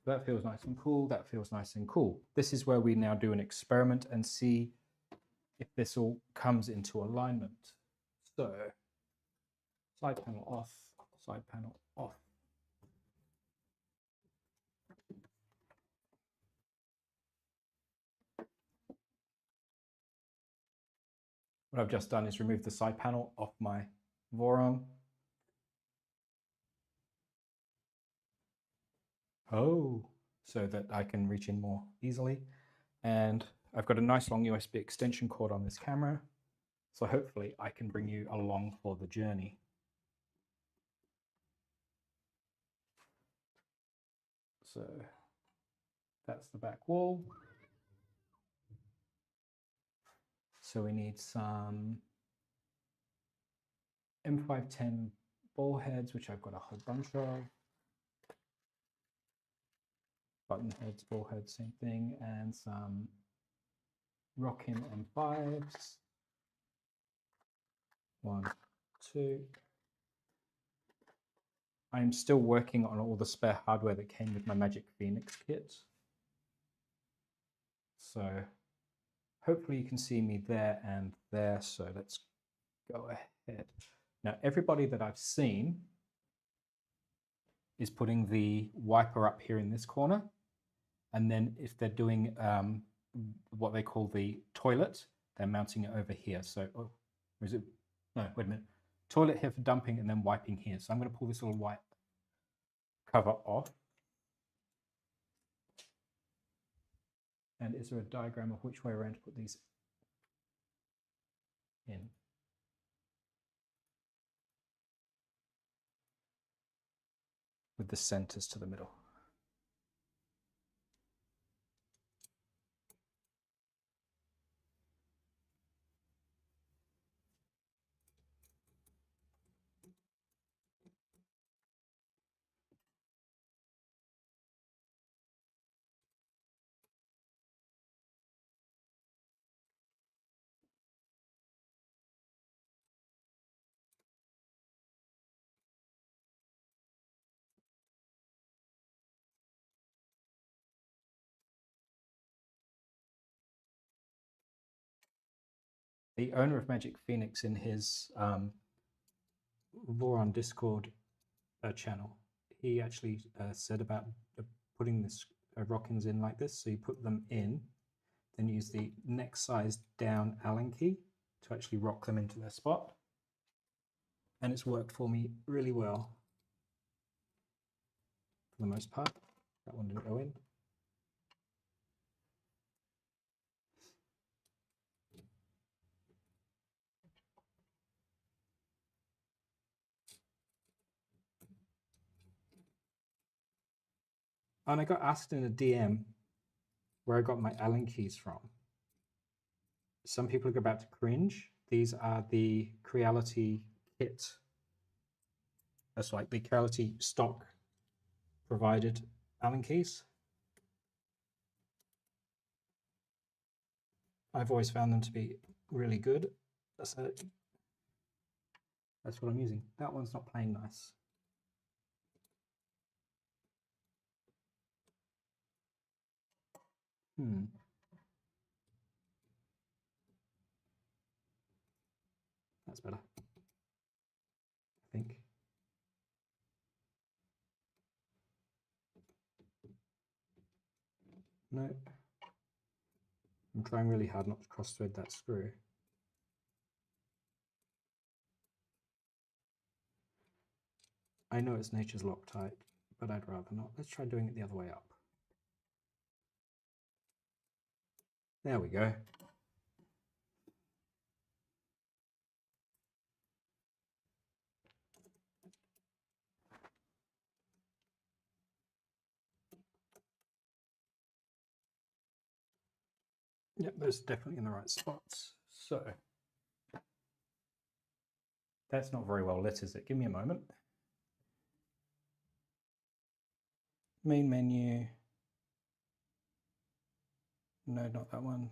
That feels nice and cool, that feels nice and cool. This is where we now do an experiment and see if this all comes into alignment. So, side panel off, side panel off. What I've just done is remove the side panel off my Voron. So that I can reach in more easily. And I've got a nice long USB extension cord on this camera. So hopefully I can bring you along for the journey. So that's the back wall. So we need some M510 ball heads, which I've got a whole bunch of. button heads, ball heads, same thing, and some Rockin M5s. 1, 2. I'm still working on all the spare hardware that came with my Magic Phoenix kit. So hopefully you can see me there and there. So let's go ahead. Now, everybody that I've seen is putting the wiper up here in this corner. And then if they're doing what they call the toilet, they're mounting it over here. So, oh, or is it? No, wait a minute. Toilet here for dumping and then wiping here. So I'm going to pull this little white cover off. And is there a diagram of which way around to put these in? With the centers to the middle. The owner of Magic Phoenix in his Voron Discord channel, he actually said about putting this Rockins in like this. So you put them in, then use the next size down Allen key to actually rock them into their spot. And it's worked for me really well for the most part. That one didn't go in. And I got asked in a DM where I got my Allen keys from. Some people are about to cringe. These are the Creality kit. That's like the Creality stock provided Allen keys. I've always found them to be really good. That's what I'm using. That one's not playing nice. That's better, I think. No. I'm trying really hard not to cross-thread that screw. I know it's nature's Loctite, but I'd rather not. Let's try doing it the other way up. There we go. Yep, those are definitely in the right spots. So that's not very well lit, is it? Give me a moment. Main menu. No, not that one.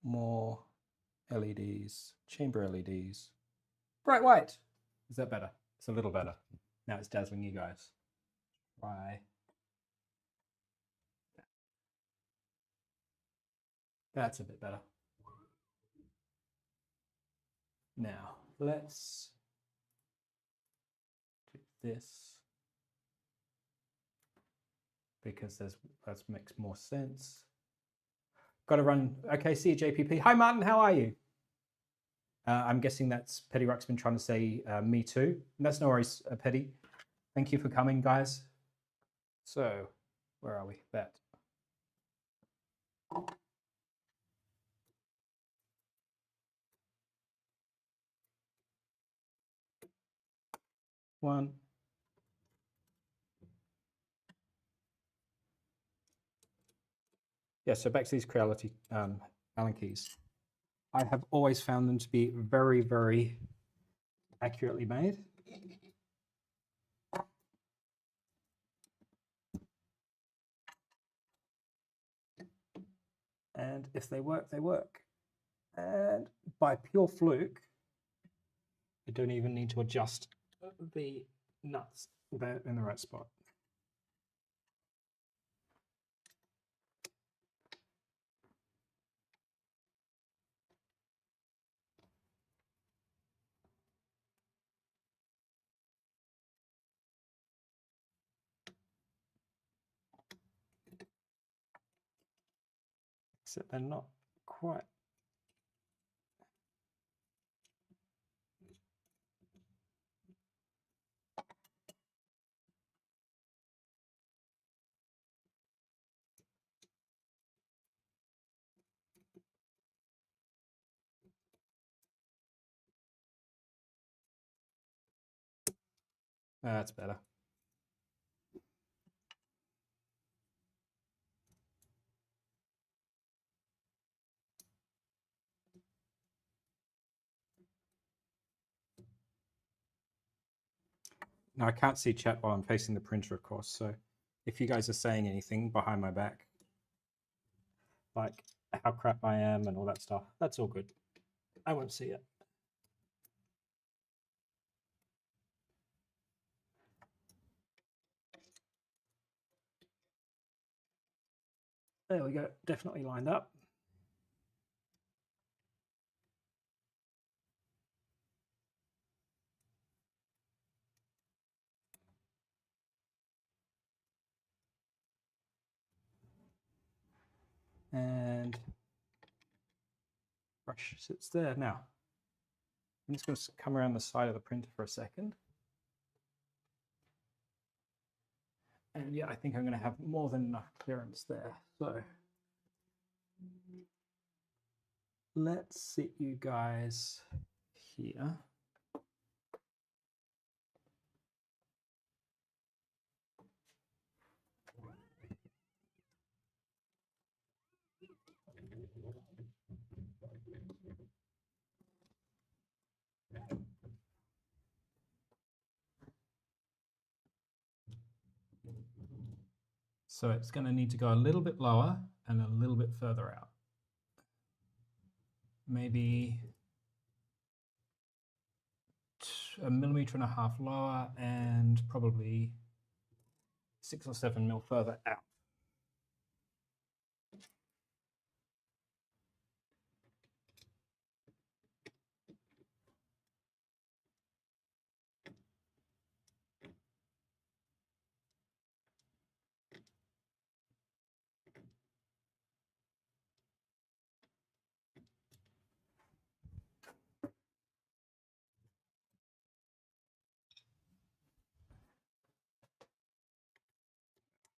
More LEDs, chamber LEDs. Bright white. Is that better? It's a little better. Now it's dazzling you guys. Try. That's a bit better. Now let's do this because that makes more sense. Got to run. Okay, see you, JPP. Hi, Martin. How are you? I'm guessing that's Petty Ruck's been trying to say me too. And that's no worries, Petty. Thank you for coming, guys. So, where are we? That. One. Yeah, so back to these Creality Allen keys. I have always found them to be very, very accurately made. And if they work, they work. And by pure fluke, you don't even need to adjust the nuts. They're in the right spot. Except they're not quite. That's better. Now I can't see chat while I'm facing the printer, of course, so if you guys are saying anything behind my back, like how crap I am and all that stuff, that's all good. I won't see it. There we go, definitely lined up. And brush sits there. Now, I'm just going to come around the side of the printer for a second. And yeah, I think I'm going to have more than enough clearance there. So let's sit you guys here. So it's going to need to go a little bit lower and a little bit further out. Maybe 1.5 millimeters lower and probably 6 or 7 mil further out.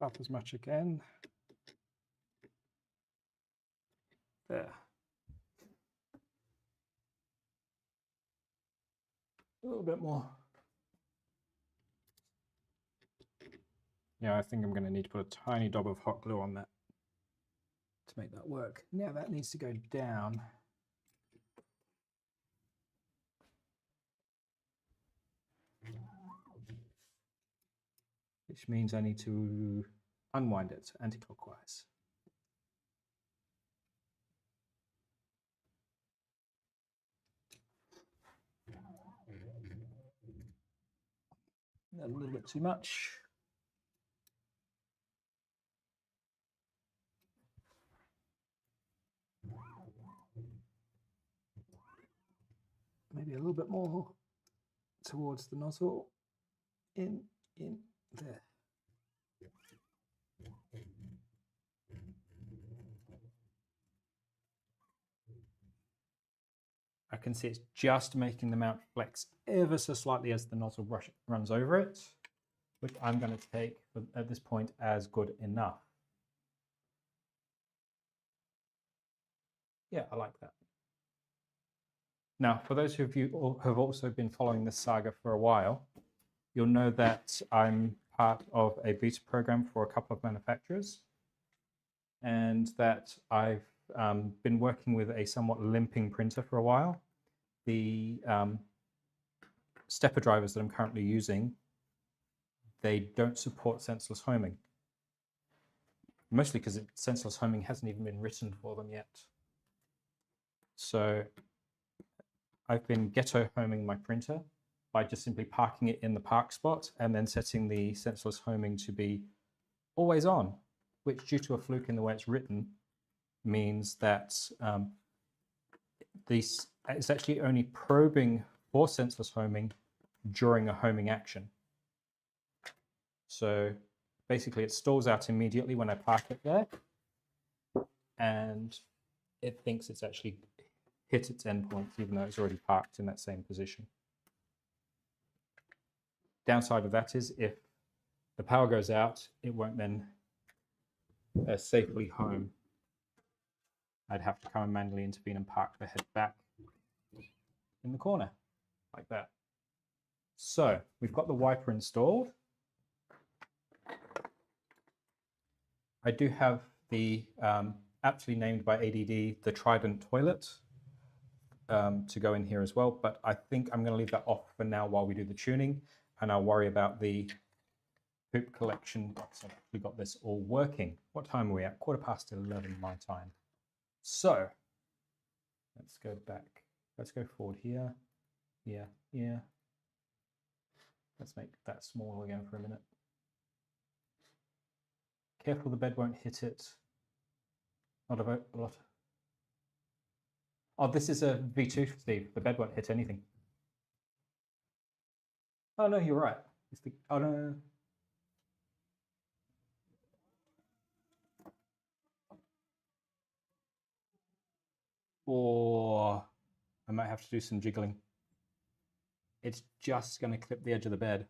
Up as much again. There. A little bit more. Yeah, I think I'm going to need to put a tiny dab of hot glue on that to make that work. Now that needs to go down. Which means I need to unwind it anti-clockwise. A little bit too much. Maybe a little bit more towards the nozzle. In there. I can see it's just making the mount flex ever so slightly as the nozzle brush runs over it, which I'm going to take at this point as good enough. Yeah, I like that. Now, for those of you who have also been following this saga for a while, you'll know that I'm part of a beta program for a couple of manufacturers, and that I've been working with a somewhat limping printer for a while. The stepper drivers that I'm currently using, they don't support senseless homing, mostly because senseless homing hasn't even been written for them yet. So I've been ghetto homing my printer by just simply parking it in the park spot and then setting the senseless homing to be always on, which, due to a fluke in the way it's written, means that it's actually only probing for senseless homing during a homing action. So basically it stalls out immediately when I park it there, and it thinks it's actually hit its endpoints even though it's already parked in that same position. Downside of that is if the power goes out, it won't then safely home. I'd have to come and manually intervene and park the head back in the corner, like that. So we've got the wiper installed. I do have the aptly named by ADD, the Trident toilet to go in here as well, but I think I'm going to leave that off for now while we do the tuning, and I'll worry about the poop collection once I've actually got this all working. What time are we at? 11:15 my time. So let's go back. Let's go forward here. Yeah, yeah. Let's make that small again for a minute. Careful the bed won't hit it. Not a lot. Oh, this is a V2, Steve. The bed won't hit anything. Oh no, you're right. It's the, oh no. Or I might have to do some jiggling. It's just going to clip the edge of the bed.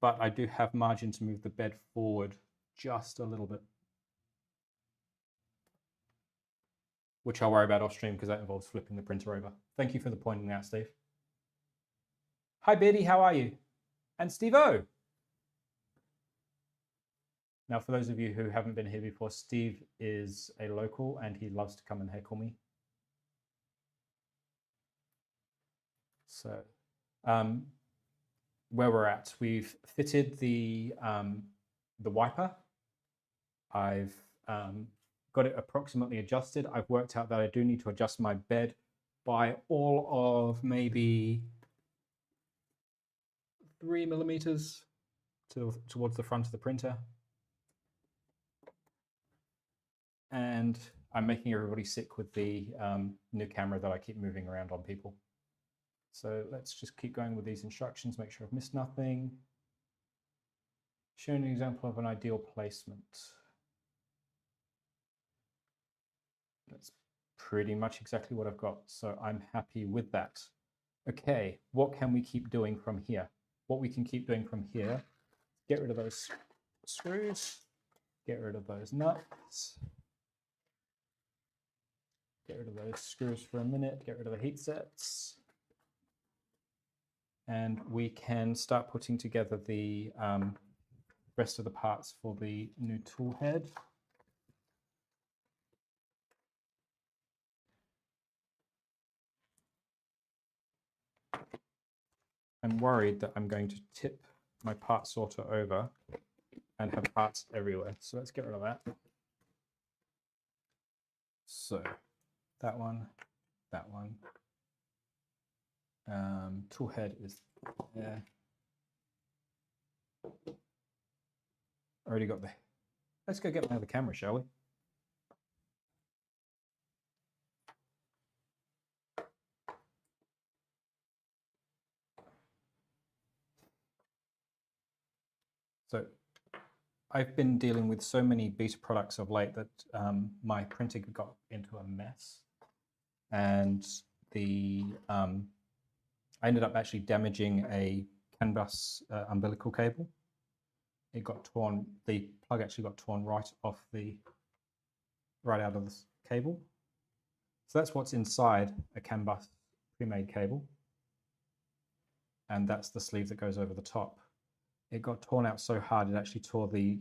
But I do have margin to move the bed forward just a little bit, which I'll worry about off stream because that involves flipping the printer over. Thank you for the pointing out, Steve. Hi, Beardy, how are you? And Steve-O. Now, for those of you who haven't been here before, Steve is a local and he loves to come and heckle me. So, where we're at, we've fitted the wiper. I've got it approximately adjusted. I've worked out that I do need to adjust my bed by all of maybe 3 millimeters towards the front of the printer. And I'm making everybody sick with the new camera that I keep moving around on people. So let's just keep going with these instructions, make sure I've missed nothing. Show an example of an ideal placement. That's pretty much exactly what I've got, so I'm happy with that. Okay, what can we keep doing from here? What we can keep doing from here, get rid of those screws, get rid of those nuts, get rid of those screws for a minute, get rid of the heat sets. And we can start putting together the rest of the parts for the new tool head. I'm worried that I'm going to tip my part sorter over and have parts everywhere. So let's get rid of that. So that one, that one. Tool head is there. Already got the. Let's go get my other camera, shall we? So I've been dealing with so many beta products of late that my printer got into a mess, and the I ended up actually damaging a CAN bus umbilical cable. It got torn. The plug actually got torn right out of the cable. So that's what's inside a CAN bus pre-made cable, and that's the sleeve that goes over the top. It got torn out so hard it actually tore the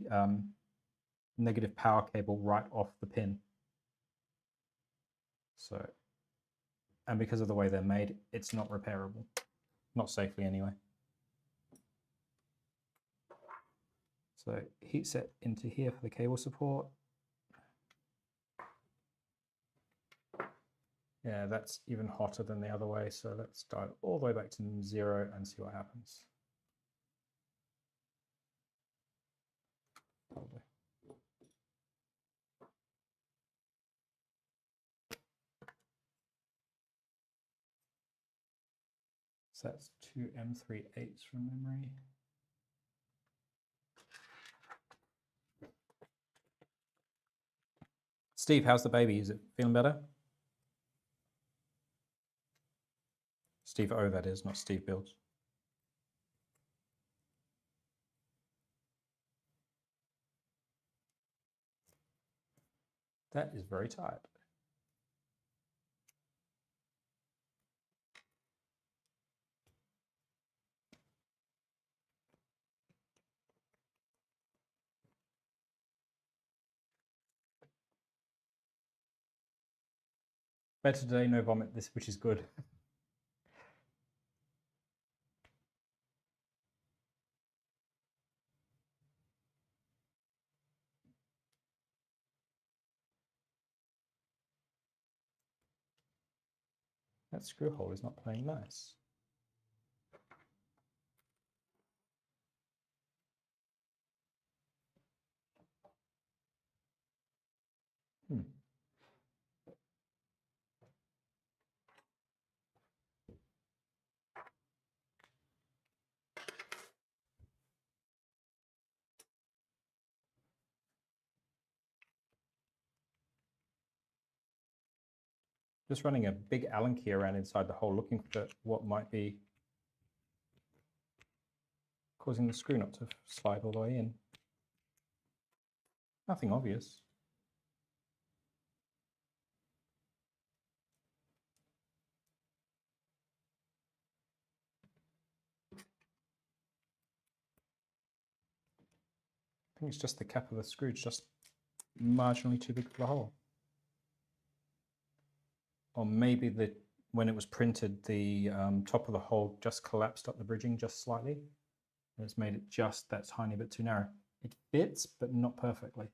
negative power cable right off the pin. So, and because of the way they're made, it's not repairable, not safely anyway. So heat set into here for the cable support. Yeah, that's even hotter than the other way. So let's dial all the way back to 0 and see what happens. Probably. So that's 2 M38s from memory. Steve, how's the baby? Is it feeling better? Steve O, that is, not Steve Builds. That is very tight. Better today, no vomit, this, which is good. That screw hole is not playing nice. Just running a big Allen key around inside the hole, looking for what might be causing the screw not to slide all the way in. Nothing obvious. I think it's just the cap of the screw, just marginally too big for the hole. Or maybe when it was printed, the top of the hole just collapsed up the bridging just slightly. And it's made it just that tiny bit too narrow. It fits, but not perfectly.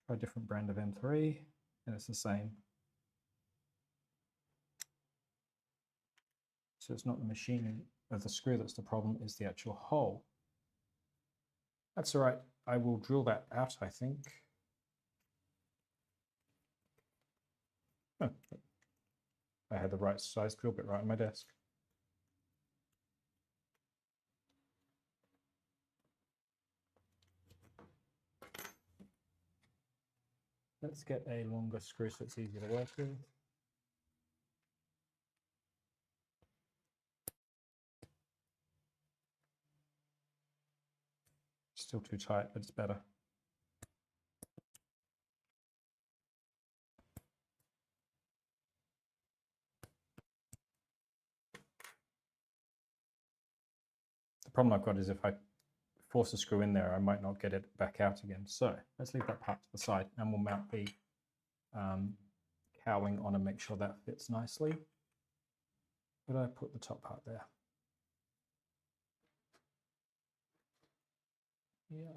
Try a different brand of M3, and it's the same. So it's not the machining of the screw that's the problem, it's the actual hole. That's all right. I will drill that out, I think. Oh, I had the right size drill bit right on my desk. Let's get a longer screw so it's easier to work with. Still too tight, but it's better. The problem I've got is if I force a screw in there, I might not get it back out again. So let's leave that part to the side and we'll mount the cowling on and make sure that fits nicely. But I put the top part there. Yeah.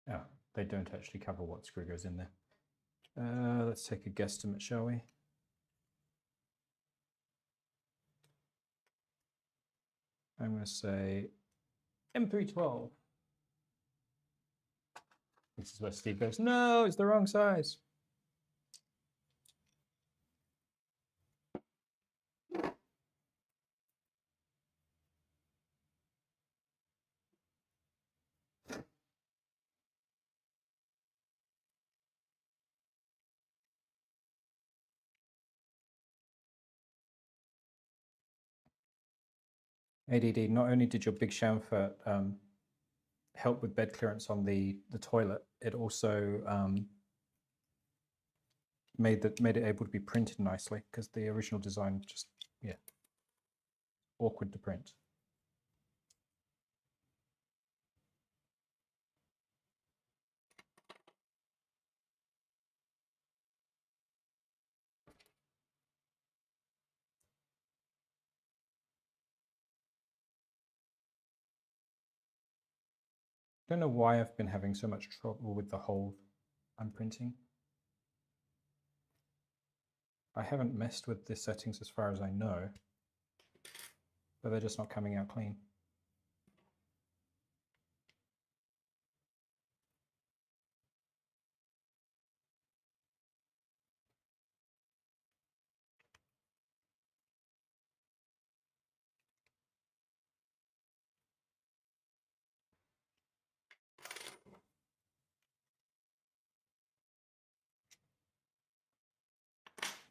Oh, they don't actually cover what screw goes in there. Let's take a guesstimate, shall we? I'm going to say M312. This is where Steve goes, no, it's the wrong size. ADD, not only did your big chamfer help with bed clearance on the toilet, it also made it able to be printed nicely, because the original design just, yeah, awkward to print. Don't know why I've been having so much trouble with the hold I'm printing. I haven't messed with the settings as far as I know, but they're just not coming out clean.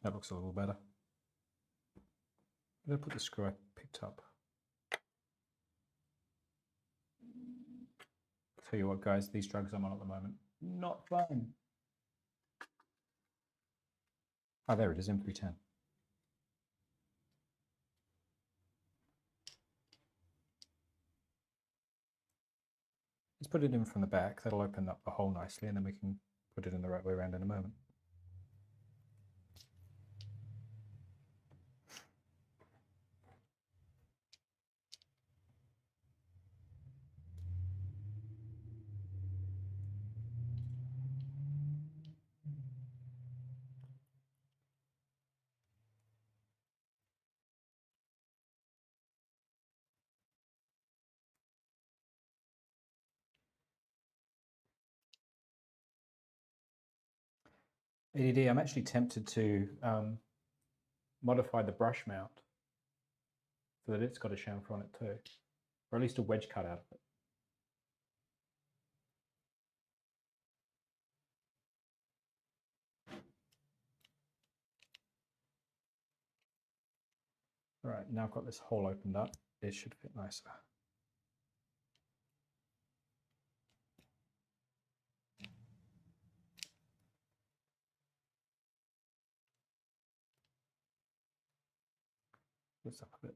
That looks a little better. Where did I put the screw I picked up? Tell you what, guys, these drugs I'm on at the moment, not fun. Oh, there it is, M310. Let's put it in from the back. That'll open up the hole nicely, and then we can put it in the right way around in a moment. ADD, I'm actually tempted to modify the brush mount so that it's got a chamfer on it too, or at least a wedge cut out of it. All right, now I've got this hole opened up. It should fit nicer. This up a bit.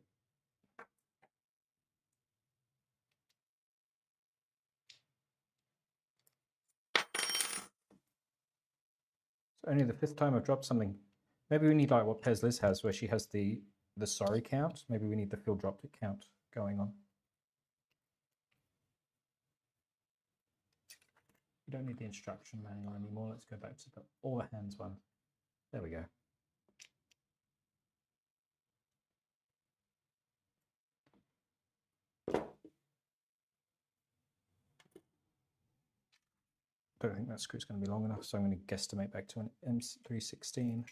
It's only the 5th time I've dropped something. Maybe we need like what Pez Liz has, where she has the sorry count. Maybe we need the Phil dropped it count going on. We don't need the instruction manual anymore. Let's go back to the all the hands one. There we go. Don't think that screw's going to be long enough, so I'm going to guesstimate back to an M316.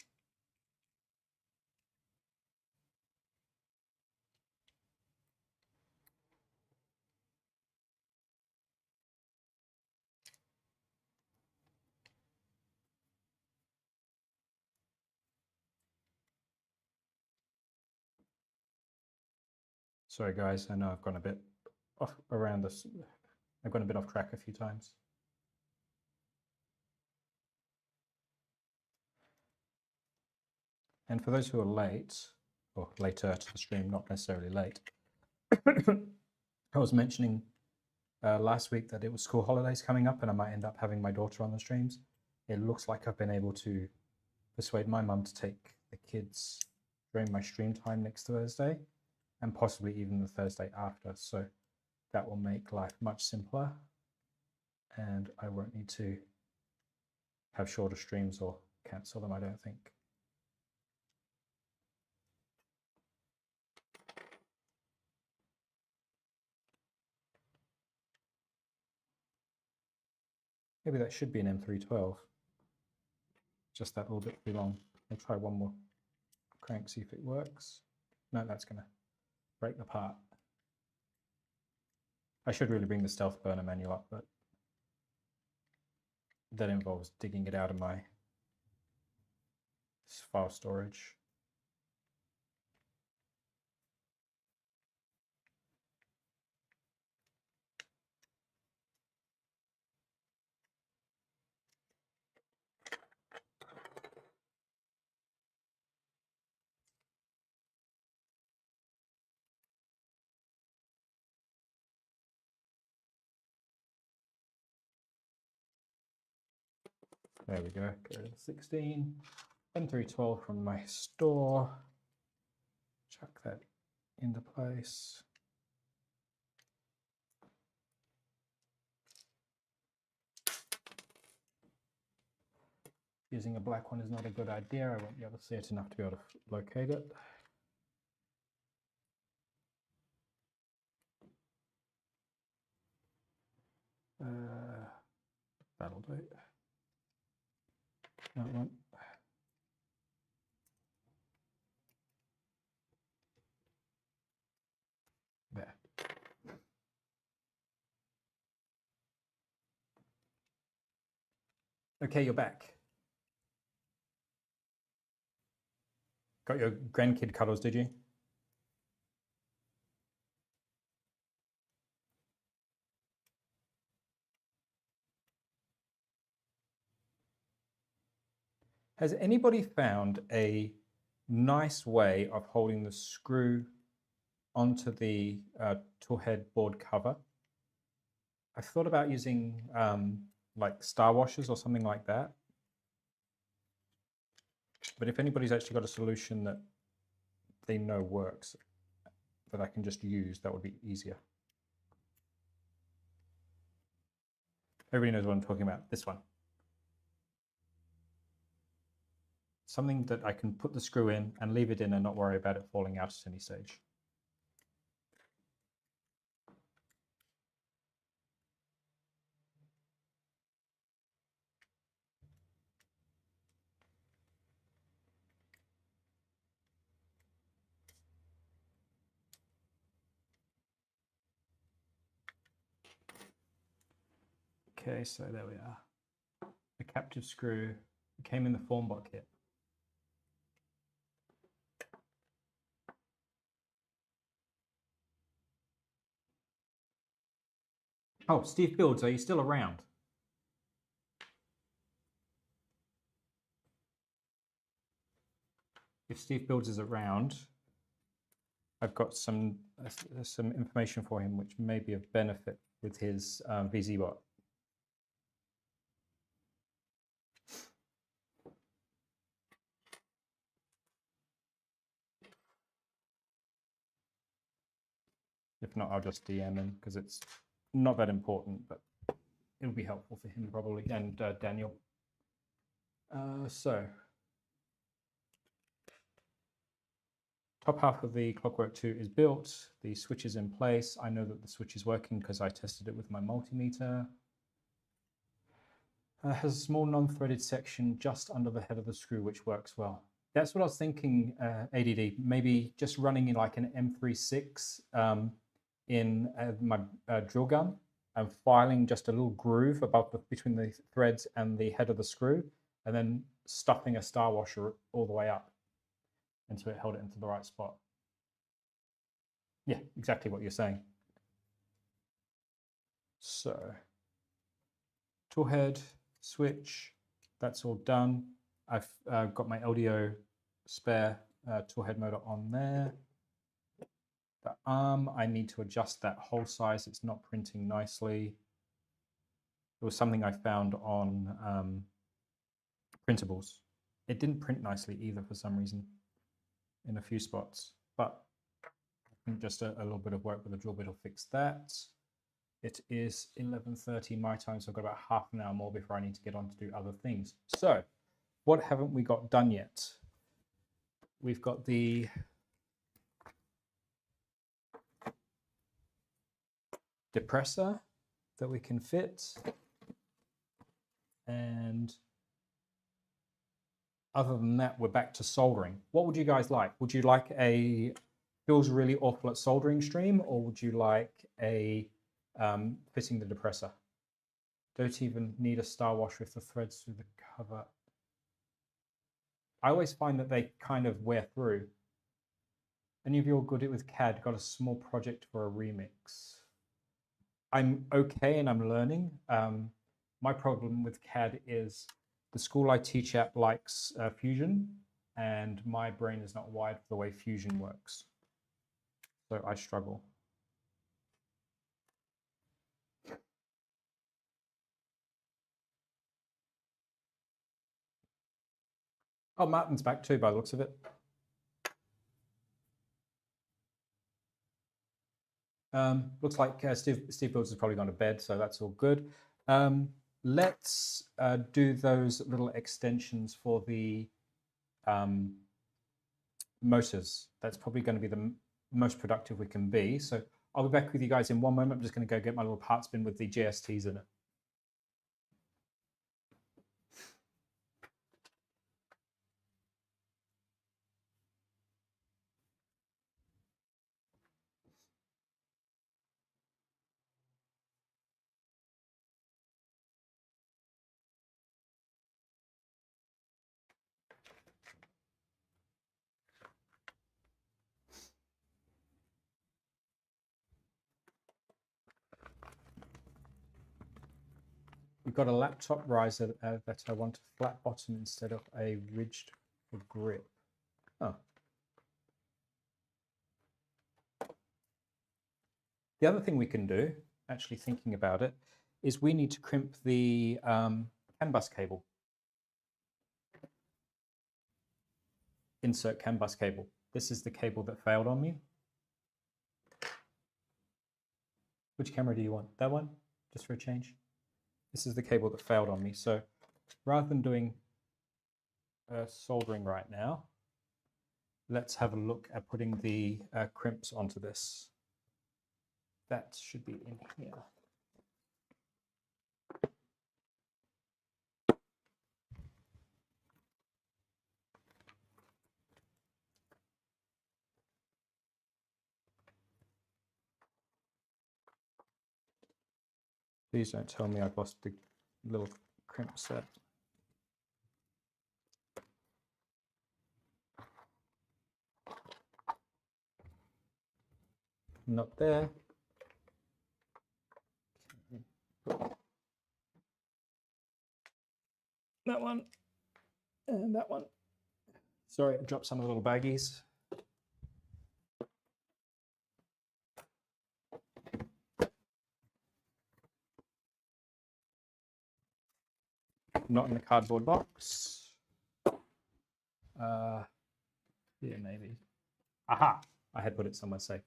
Sorry guys, I know I've gone a bit off around this. I've gone a bit off track a few times. And for those who are late, or later to the stream, not necessarily late, I was mentioning last week that it was school holidays coming up and I might end up having my daughter on the streams. It looks like I've been able to persuade my mum to take the kids during my stream time next Thursday, and possibly even the Thursday after. So that will make life much simpler and I won't need to have shorter streams or cancel them, I don't think. Maybe that should be an M312. Just that little bit too long. I'll try one more crank, see if it works. No, that's gonna break the part. I should really bring the stealth burner manual up, but that involves digging it out of my file storage. There we go, go to 16, M312 from my store, chuck that into place. Using a black one is not a good idea. I won't be able to see it enough to be able to locate it. That'll do. That one. There. Okay, you're back. Got your grandkid cuddles, did you? Has anybody found a nice way of holding the screw onto the toolhead board cover? I've thought about using like star washers or something like that. But if anybody's actually got a solution that they know works, that I can just use, that would be easier. Everybody knows what I'm talking about, this one. Something that I can put the screw in and leave it in and not worry about it falling out at any stage. Okay, so there we are. The captive screw came in the FormBot kit. Oh, Steve Builds, are you still around? If Steve Builds is around, I've got some information for him which may be of benefit with his VZBot. If not, I'll just DM him because it's not that important, but it'll be helpful for him probably, and Daniel. So, top half of the Clockwork 2 is built. The switch is in place. I know that the switch is working because I tested it with my multimeter. Has a small non-threaded section just under the head of the screw, which works well. That's what I was thinking, ADD, maybe just running in like an M36 in my drill gun and filing just a little groove between the threads and the head of the screw, and then stuffing a star washer all the way up until it held it into the right spot. Yeah, exactly what you're saying. So, tool head, switch, that's all done. I've got my LDO spare tool head motor on there. The arm, I need to adjust that hole size. It's not printing nicely. It was something I found on printables. It didn't print nicely either for some reason in a few spots, but I think just a little bit of work with a drill bit will fix that. It is 11:30 my time, so I've got about half an hour more before I need to get on to do other things. So, what haven't we got done yet? We've got the depressor that we can fit, and other than that, we're back to soldering. What would you guys like? Would you like a feels really awful at soldering stream, or would you like a fitting the depressor? Don't even need a star wash with the threads through the cover. I always find that they kind of wear through. Any of you are good at with CAD? Got a small project for a remix. I'm okay and I'm learning. My problem with CAD is the school I teach at likes Fusion, and my brain is not wired for the way Fusion works. So I struggle. Oh, Martin's back too, by the looks of it. Looks like Steve Builds has probably gone to bed, so that's all good. let's do those little extensions for the motors. That's probably going to be the most productive we can be. So I'll be back with you guys in one moment. I'm just going to go get my little parts bin with the GSTs in it. We've got a laptop riser that I want a flat bottom instead of a ridged for grip. Oh. The other thing we can do, actually thinking about it, is we need to crimp the CAN bus cable. Insert CAN bus cable. This is the cable that failed on me. Which camera do you want? That one? Just for a change? This is the cable that failed on me. So rather than doing soldering right now, let's have a look at putting the crimps onto this. That should be in here. Please don't tell me I've lost the little crimp set. Not there. That one and that one. Sorry, I dropped some of the little baggies. Not in the cardboard box. Yeah, maybe. Aha! I had put it somewhere safe.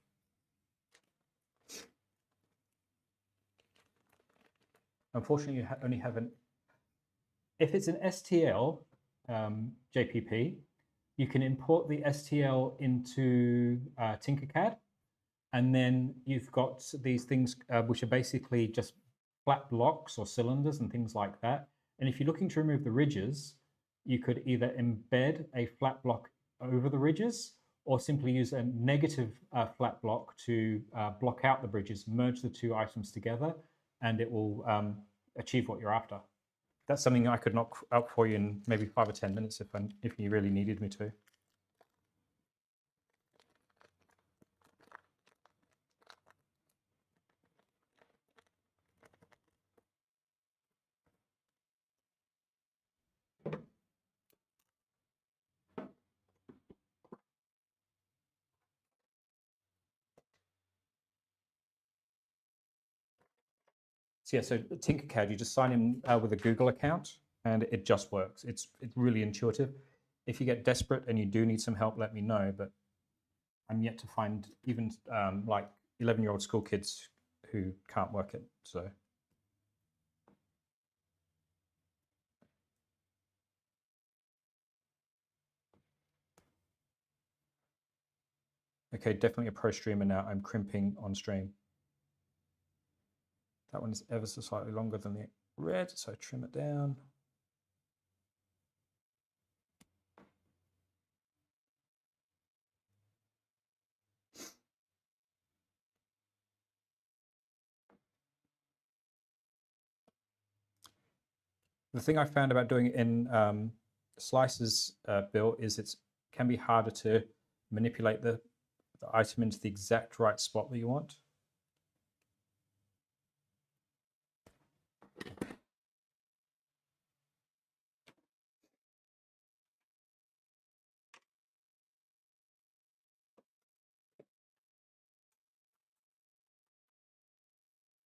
Unfortunately, you only have an. If it's an STL JPP, you can import the STL into Tinkercad, and then you've got these things which are basically just flat blocks or cylinders and things like that. And if you're looking to remove the ridges, you could either embed a flat block over the ridges or simply use a negative flat block to block out the bridges, merge the two items together, and it will achieve what you're after. That's something I could knock out for you in maybe 5 or 10 minutes if you really needed me to. So yeah, so Tinkercad, you just sign in with a Google account and it just works. It's really intuitive. If you get desperate and you do need some help, let me know. But I'm yet to find even like 11-year-old school kids who can't work it. So. Okay, definitely a pro streamer now. I'm crimping on stream. That one is ever so slightly longer than the red, so I trim it down. The thing I found about doing it in slices build is it can be harder to manipulate the item into the exact right spot that you want.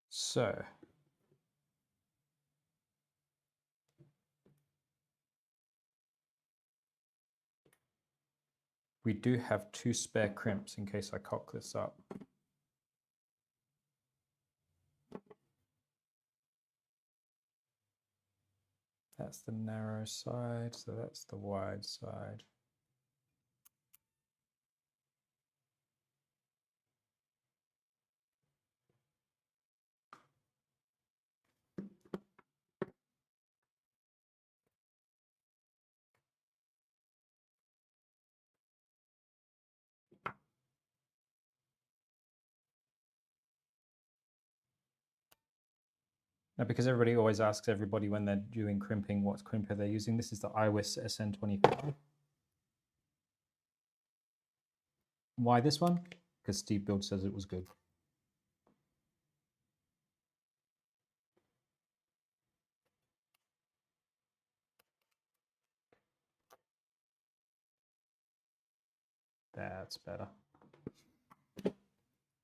So we do have 2 spare crimps in case I cock this up. That's the narrow side, so that's the wide side. Now, because everybody always asks everybody when they're doing crimping, what crimper they're using, this is the iWis SN25. Why this one? Because Steve Build says it was good. That's better.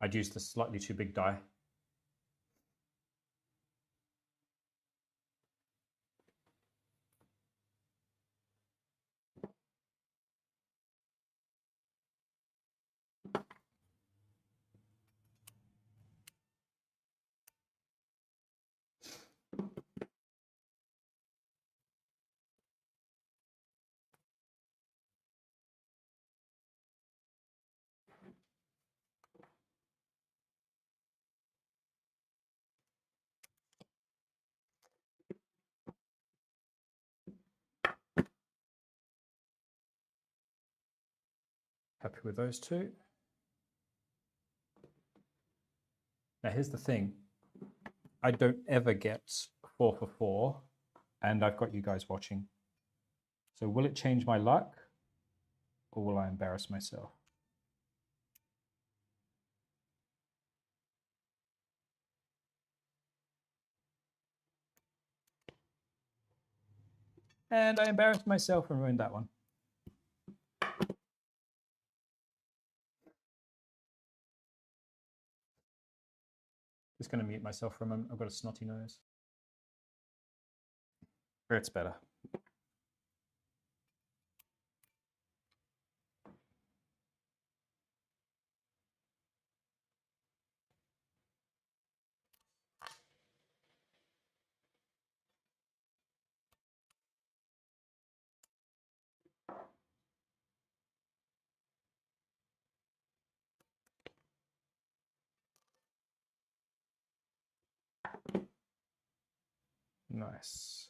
I'd used a slightly too big die. Happy with those two. Now here's the thing. I don't ever get 4 for 4, and I've got you guys watching. So will it change my luck, or will I embarrass myself? And I embarrassed myself and ruined that one. Just going to mute myself for a moment. I've got a snotty nose. It's better. Nice.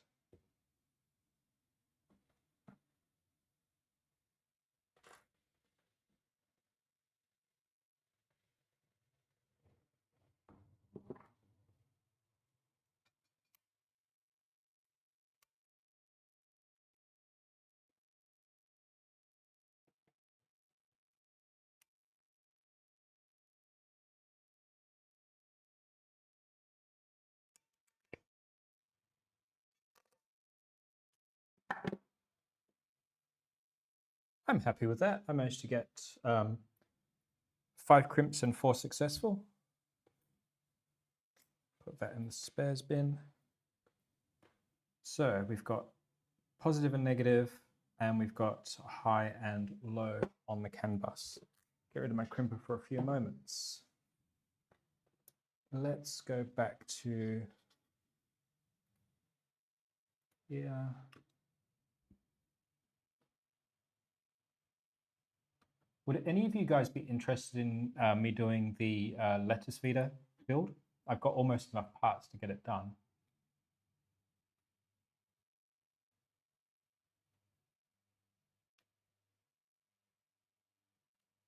I'm happy with that. I managed to get 5 crimps and 4 successful. Put that in the spares bin. So we've got positive and negative, and we've got high and low on the CAN bus. Get rid of my crimper for a few moments. Let's go back to here. Would any of you guys be interested in me doing the lettuce feeder build? I've got almost enough parts to get it done.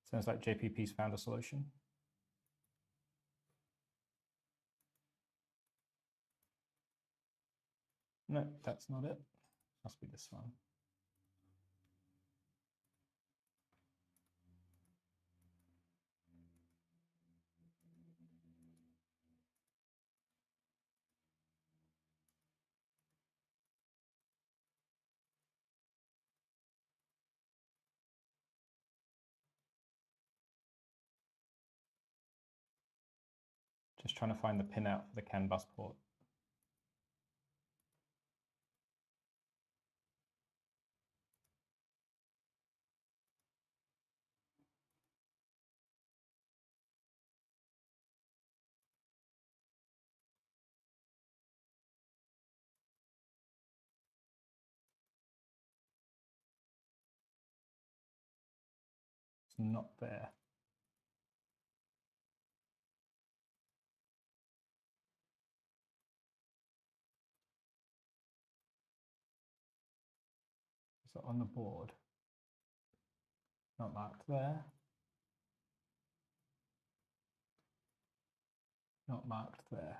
Sounds like JPP's found a solution. No, that's not it. Must be this one. Just trying to find the pin out for the CAN bus port. It's not there. Is it on the board? Not marked there. Not marked there.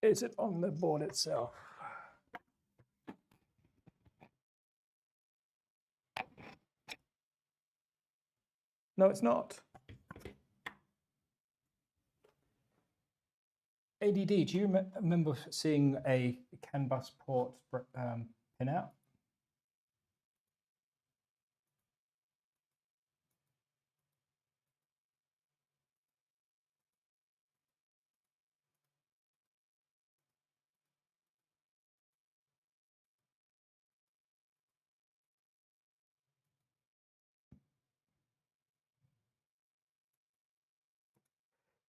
Is it on the board itself? No, it's not. ADD, do you remember seeing a CAN bus port pinout?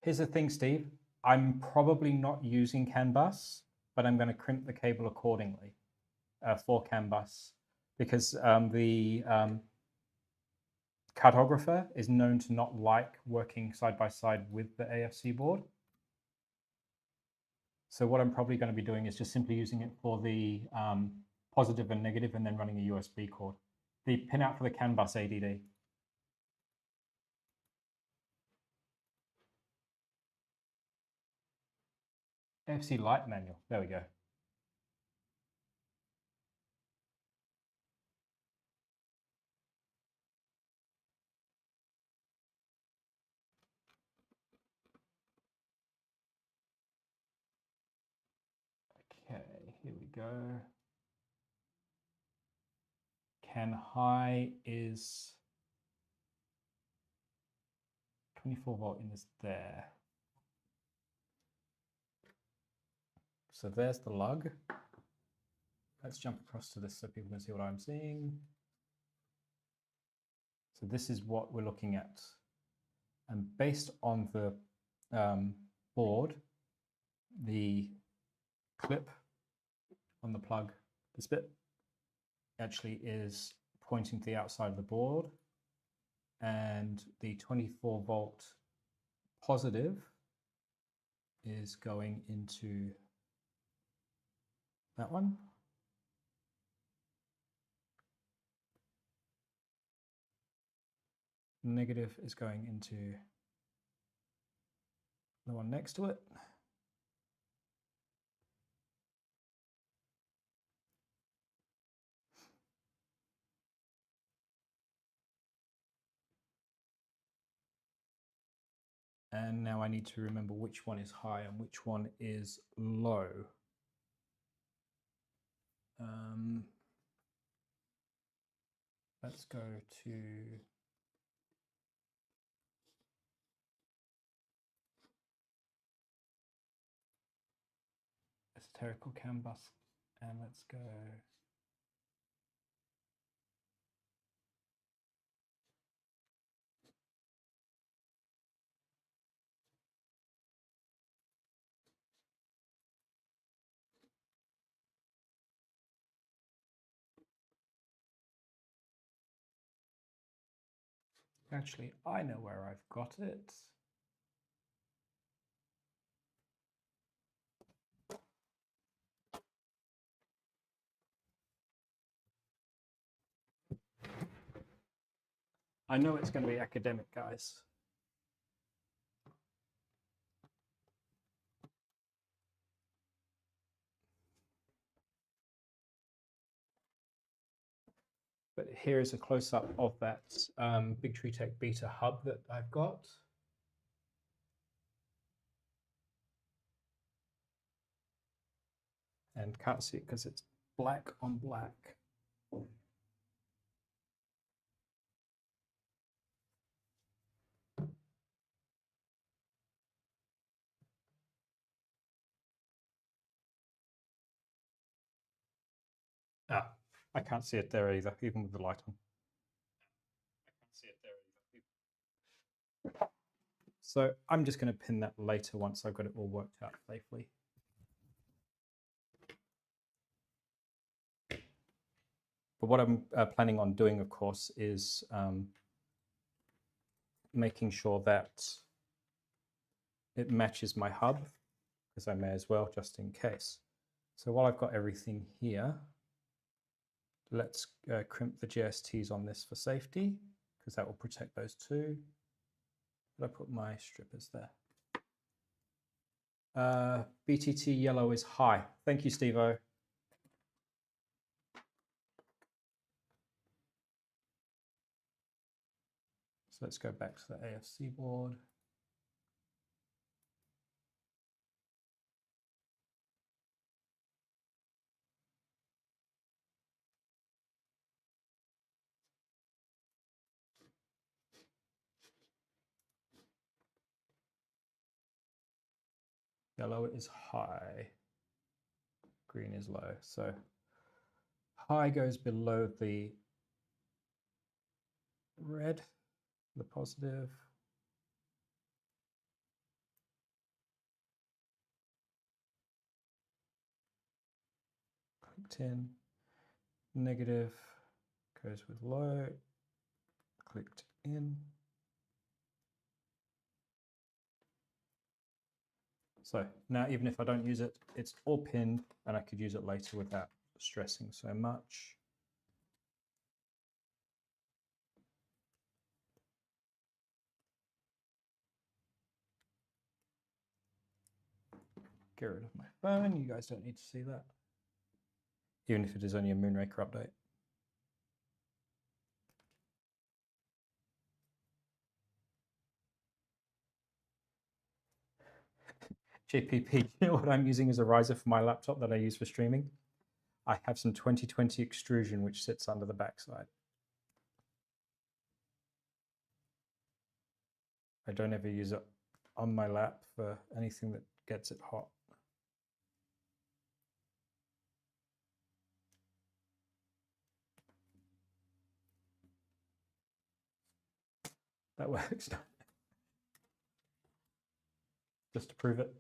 Here's the thing, Steve. I'm probably not using CAN bus, but I'm going to crimp the cable accordingly for CAN bus because the cartographer is known to not like working side by side with the AFC board. So what I'm probably going to be doing is just simply using it for the positive and negative and then running a USB cord. The pinout for the CAN bus ADD. AFC light manual, there we go. Okay, here we go. CAN high is 24 volt in this there. So there's the lug. Let's jump across to this so people can see what I'm seeing. So this is what we're looking at. And based on the board, the clip on the plug, this bit, actually is pointing to the outside of the board. And the 24 volt positive is going into that one. Negative is going into the one next to it. And now I need to remember which one is high and which one is low. Let's go to esoterical CAN bus and let's go actually, I know where I've got it. I know it's going to be academic, guys. But here is a close-up of that Big Tree Tech Beta hub that I've got. And can't see it because it's black on black. Ah, I can't see it there either, even with the light on. I can't see it there either. So I'm just going to pin that later once I've got it all worked out safely. But what I'm planning on doing, of course, is making sure that it matches my hub, because I may as well, just in case. So while I've got everything here, let's crimp the JSTs on this for safety, because that will protect those two. Did I put my strippers there? BTT yellow is high. Thank you, Steve-O. So let's go back to the AFC board. Yellow is high, green is low. So high goes below the red, the positive. Clicked in. Negative goes with low, clicked in. So now even if I don't use it, it's all pinned and I could use it later without stressing so much. Get rid of my phone, you guys don't need to see that. Even if it is only a Moonraker update. JPP, you know what I'm using as a riser for my laptop that I use for streaming? I have some 2020 extrusion which sits under the backside. I don't ever use it on my lap for anything that gets it hot. That works. Just to prove it.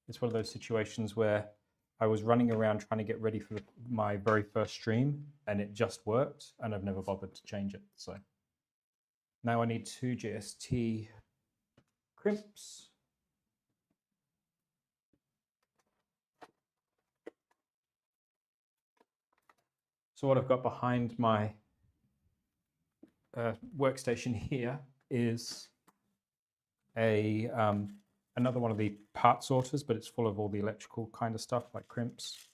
It's one of those situations where I was running around trying to get ready for my very first stream and it just worked and I've never bothered to change it. So now I need 2 JST crimps. So what I've got behind my workstation here is a another one of the part sorters, but it's full of all the electrical kind of stuff like crimps.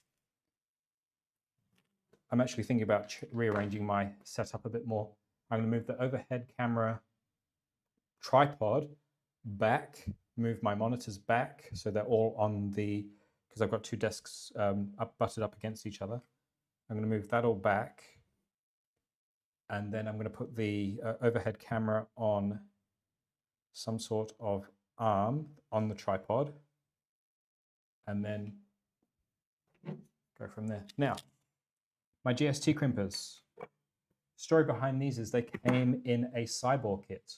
I'm actually thinking about rearranging my setup a bit more. I'm going to move the overhead camera tripod back, move my monitors back so they're all on the, because I've got 2 desks butted up against each other. I'm going to move that all back, and then I'm going to put the overhead camera on some sort of arm on the tripod, and then go from there. Now, my GST crimpers. Story behind these is they came in a Cyborg kit.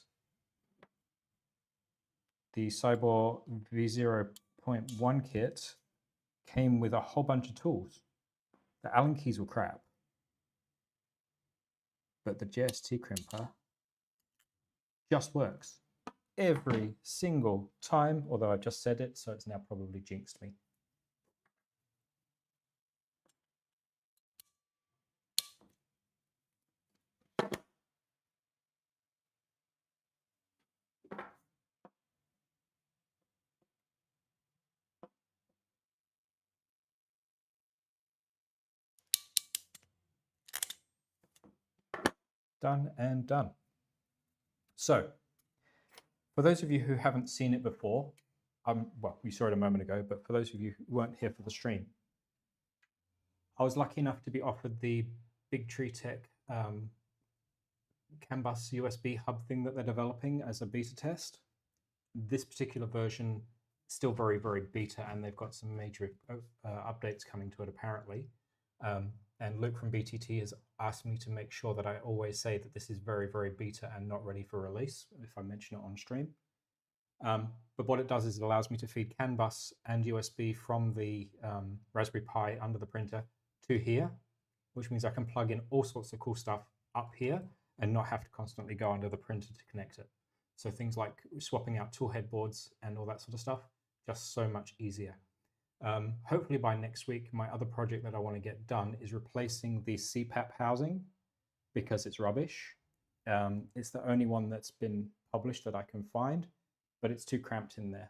The Cyborg V0.1 kit came with a whole bunch of tools. The Allen keys were crap, but the JST crimper just works every single time, although I've just said it, so it's now probably jinxed me. Done and done. So, for those of you who haven't seen it before, well, you saw it a moment ago, but for those of you who weren't here for the stream, I was lucky enough to be offered the Big Tree Tech CAN bus USB hub thing that they're developing as a beta test. This particular version is still very, very beta, and they've got some major updates coming to it apparently. And Luke from BTT has asked me to make sure that I always say that this is very, very beta and not ready for release if I mention it on stream. But what it does is it allows me to feed CAN bus and USB from the Raspberry Pi under the printer to here, which means I can plug in all sorts of cool stuff up here and not have to constantly go under the printer to connect it. So things like swapping out tool headboards and all that sort of stuff, just so much easier. Hopefully by next week, my other project that I want to get done is replacing the CPAP housing because it's rubbish. It's the only one that's been published that I can find, but it's too cramped in there.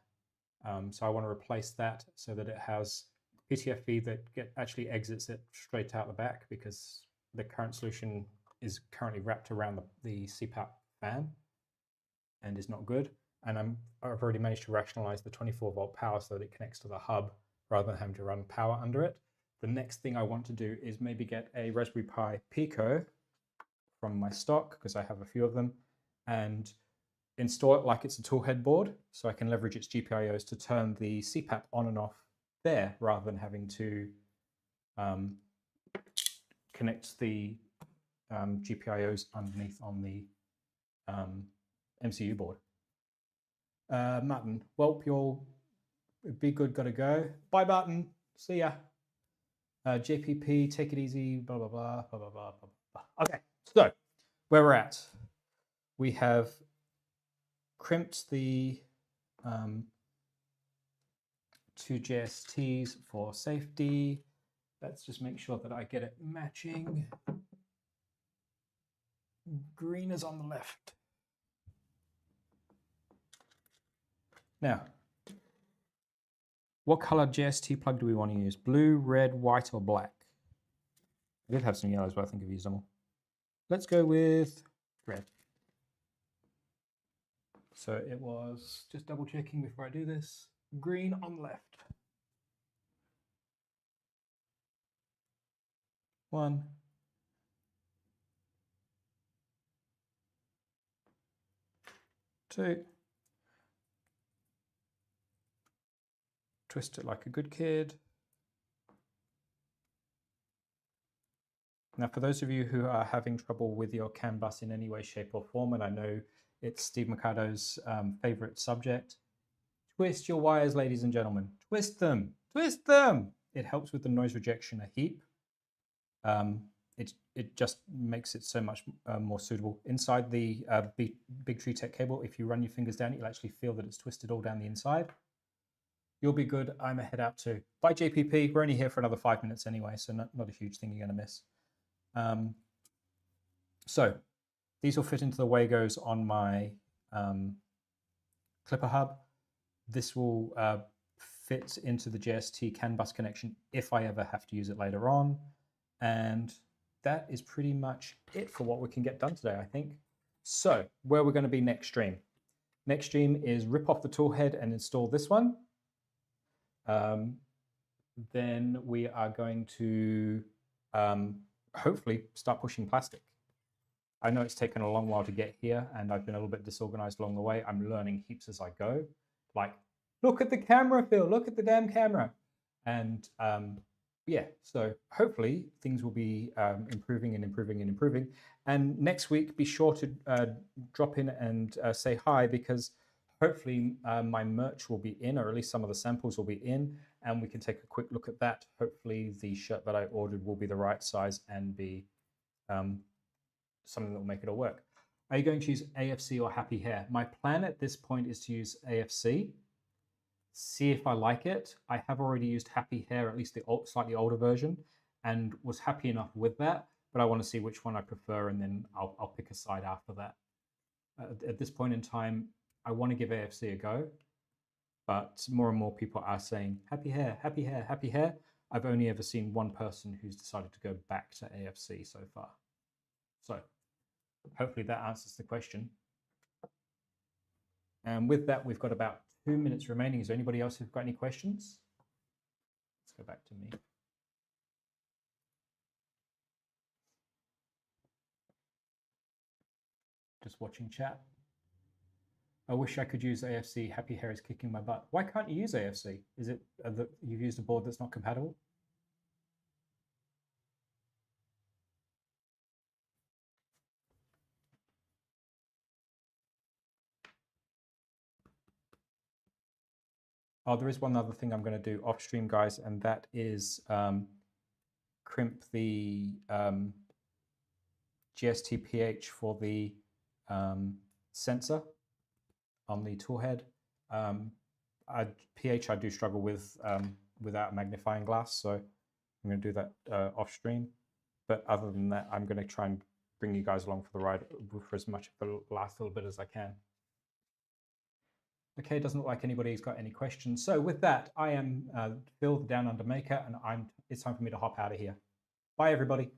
So I want to replace that so that it has PTFE that actually exits it straight out the back, because the current solution is currently wrapped around the CPAP fan and is not good. And I've already managed to rationalize the 24-volt power so that it connects to the hub rather than having to run power under it. The next thing I want to do is maybe get a Raspberry Pi Pico from my stock, because I have a few of them, and install it like it's a tool head board, so I can leverage its GPIOs to turn the CPAP on and off there rather than having to connect the GPIOs underneath on the MCU board. Martin, well, you'll be good, gotta go. Bye, Martin. See ya. JPP, take it easy, blah, blah, blah, blah, blah, blah, blah. Okay, so where we're at, we have crimped the two JSTs for safety. Let's just make sure that I get it matching. Green is on the left. Now, what color JST plug do we want to use? Blue, red, white, or black? I did have some yellows, but I think I've used them all. Let's go with red. So it was, just double checking before I do this, green on the left. 1, 2. Twist it like a good kid. Now, for those of you who are having trouble with your CAN bus in any way, shape, or form, and I know it's Steve Mercado's favorite subject, twist your wires, ladies and gentlemen. Twist them. Twist them. It helps with the noise rejection a heap. It just makes it so much more suitable. Inside the Big Tree Tech cable, if you run your fingers down, you'll actually feel that it's twisted all down the inside. You'll be good. I'm a head out too. Bye, JPP. We're only here for another 5 minutes anyway, so not a huge thing you're going to miss. So these will fit into the Wagos on my Clipper hub. This will fit into the JST CAN bus connection if I ever have to use it later on. And that is pretty much it for what we can get done today, I think. So where we're going to be next stream. Next stream is rip off the tool head and install this one. Then we are going to hopefully start pushing plastic. I know it's taken a long while to get here, and I've been a little bit disorganized along the way. I'm learning heaps as I go. Like, look at the camera, Phil, look at the damn camera. And yeah, so hopefully things will be improving and improving and improving. And next week, be sure to drop in and say hi, because hopefully my merch will be in, or at least some of the samples will be in, and we can take a quick look at that. Hopefully the shirt that I ordered will be the right size and be something that will make it all work. Are you going to use AFC or Happy Hair? My plan at this point is to use AFC. See if I like it. I have already used Happy Hair, at least the slightly older version, and was happy enough with that, but I want to see which one I prefer, and then I'll pick a side after that. At this point in time, I want to give AFC a go, but more and more people are saying, Happy Hair, Happy Hair, Happy Hair. I've only ever seen one person who's decided to go back to AFC so far. So hopefully that answers the question. And with that, we've got about 2 minutes remaining. Is there anybody else who's got any questions? Let's go back to me. Just watching chat. I wish I could use AFC. Happy Hair is kicking my butt. Why can't you use AFC? Is it that you've used a board that's not compatible? Oh, there is one other thing I'm going to do off stream, guys, and that is crimp the GST pH for the sensor on the toolhead. pH I do struggle with without a magnifying glass, so I'm going to do that off stream. But other than that, I'm going to try and bring you guys along for the ride for as much of the last little bit as I can. Okay, doesn't look like anybody's got any questions. So with that, I am Phil, the Down Under Maker, and it's time for me to hop out of here. Bye, everybody.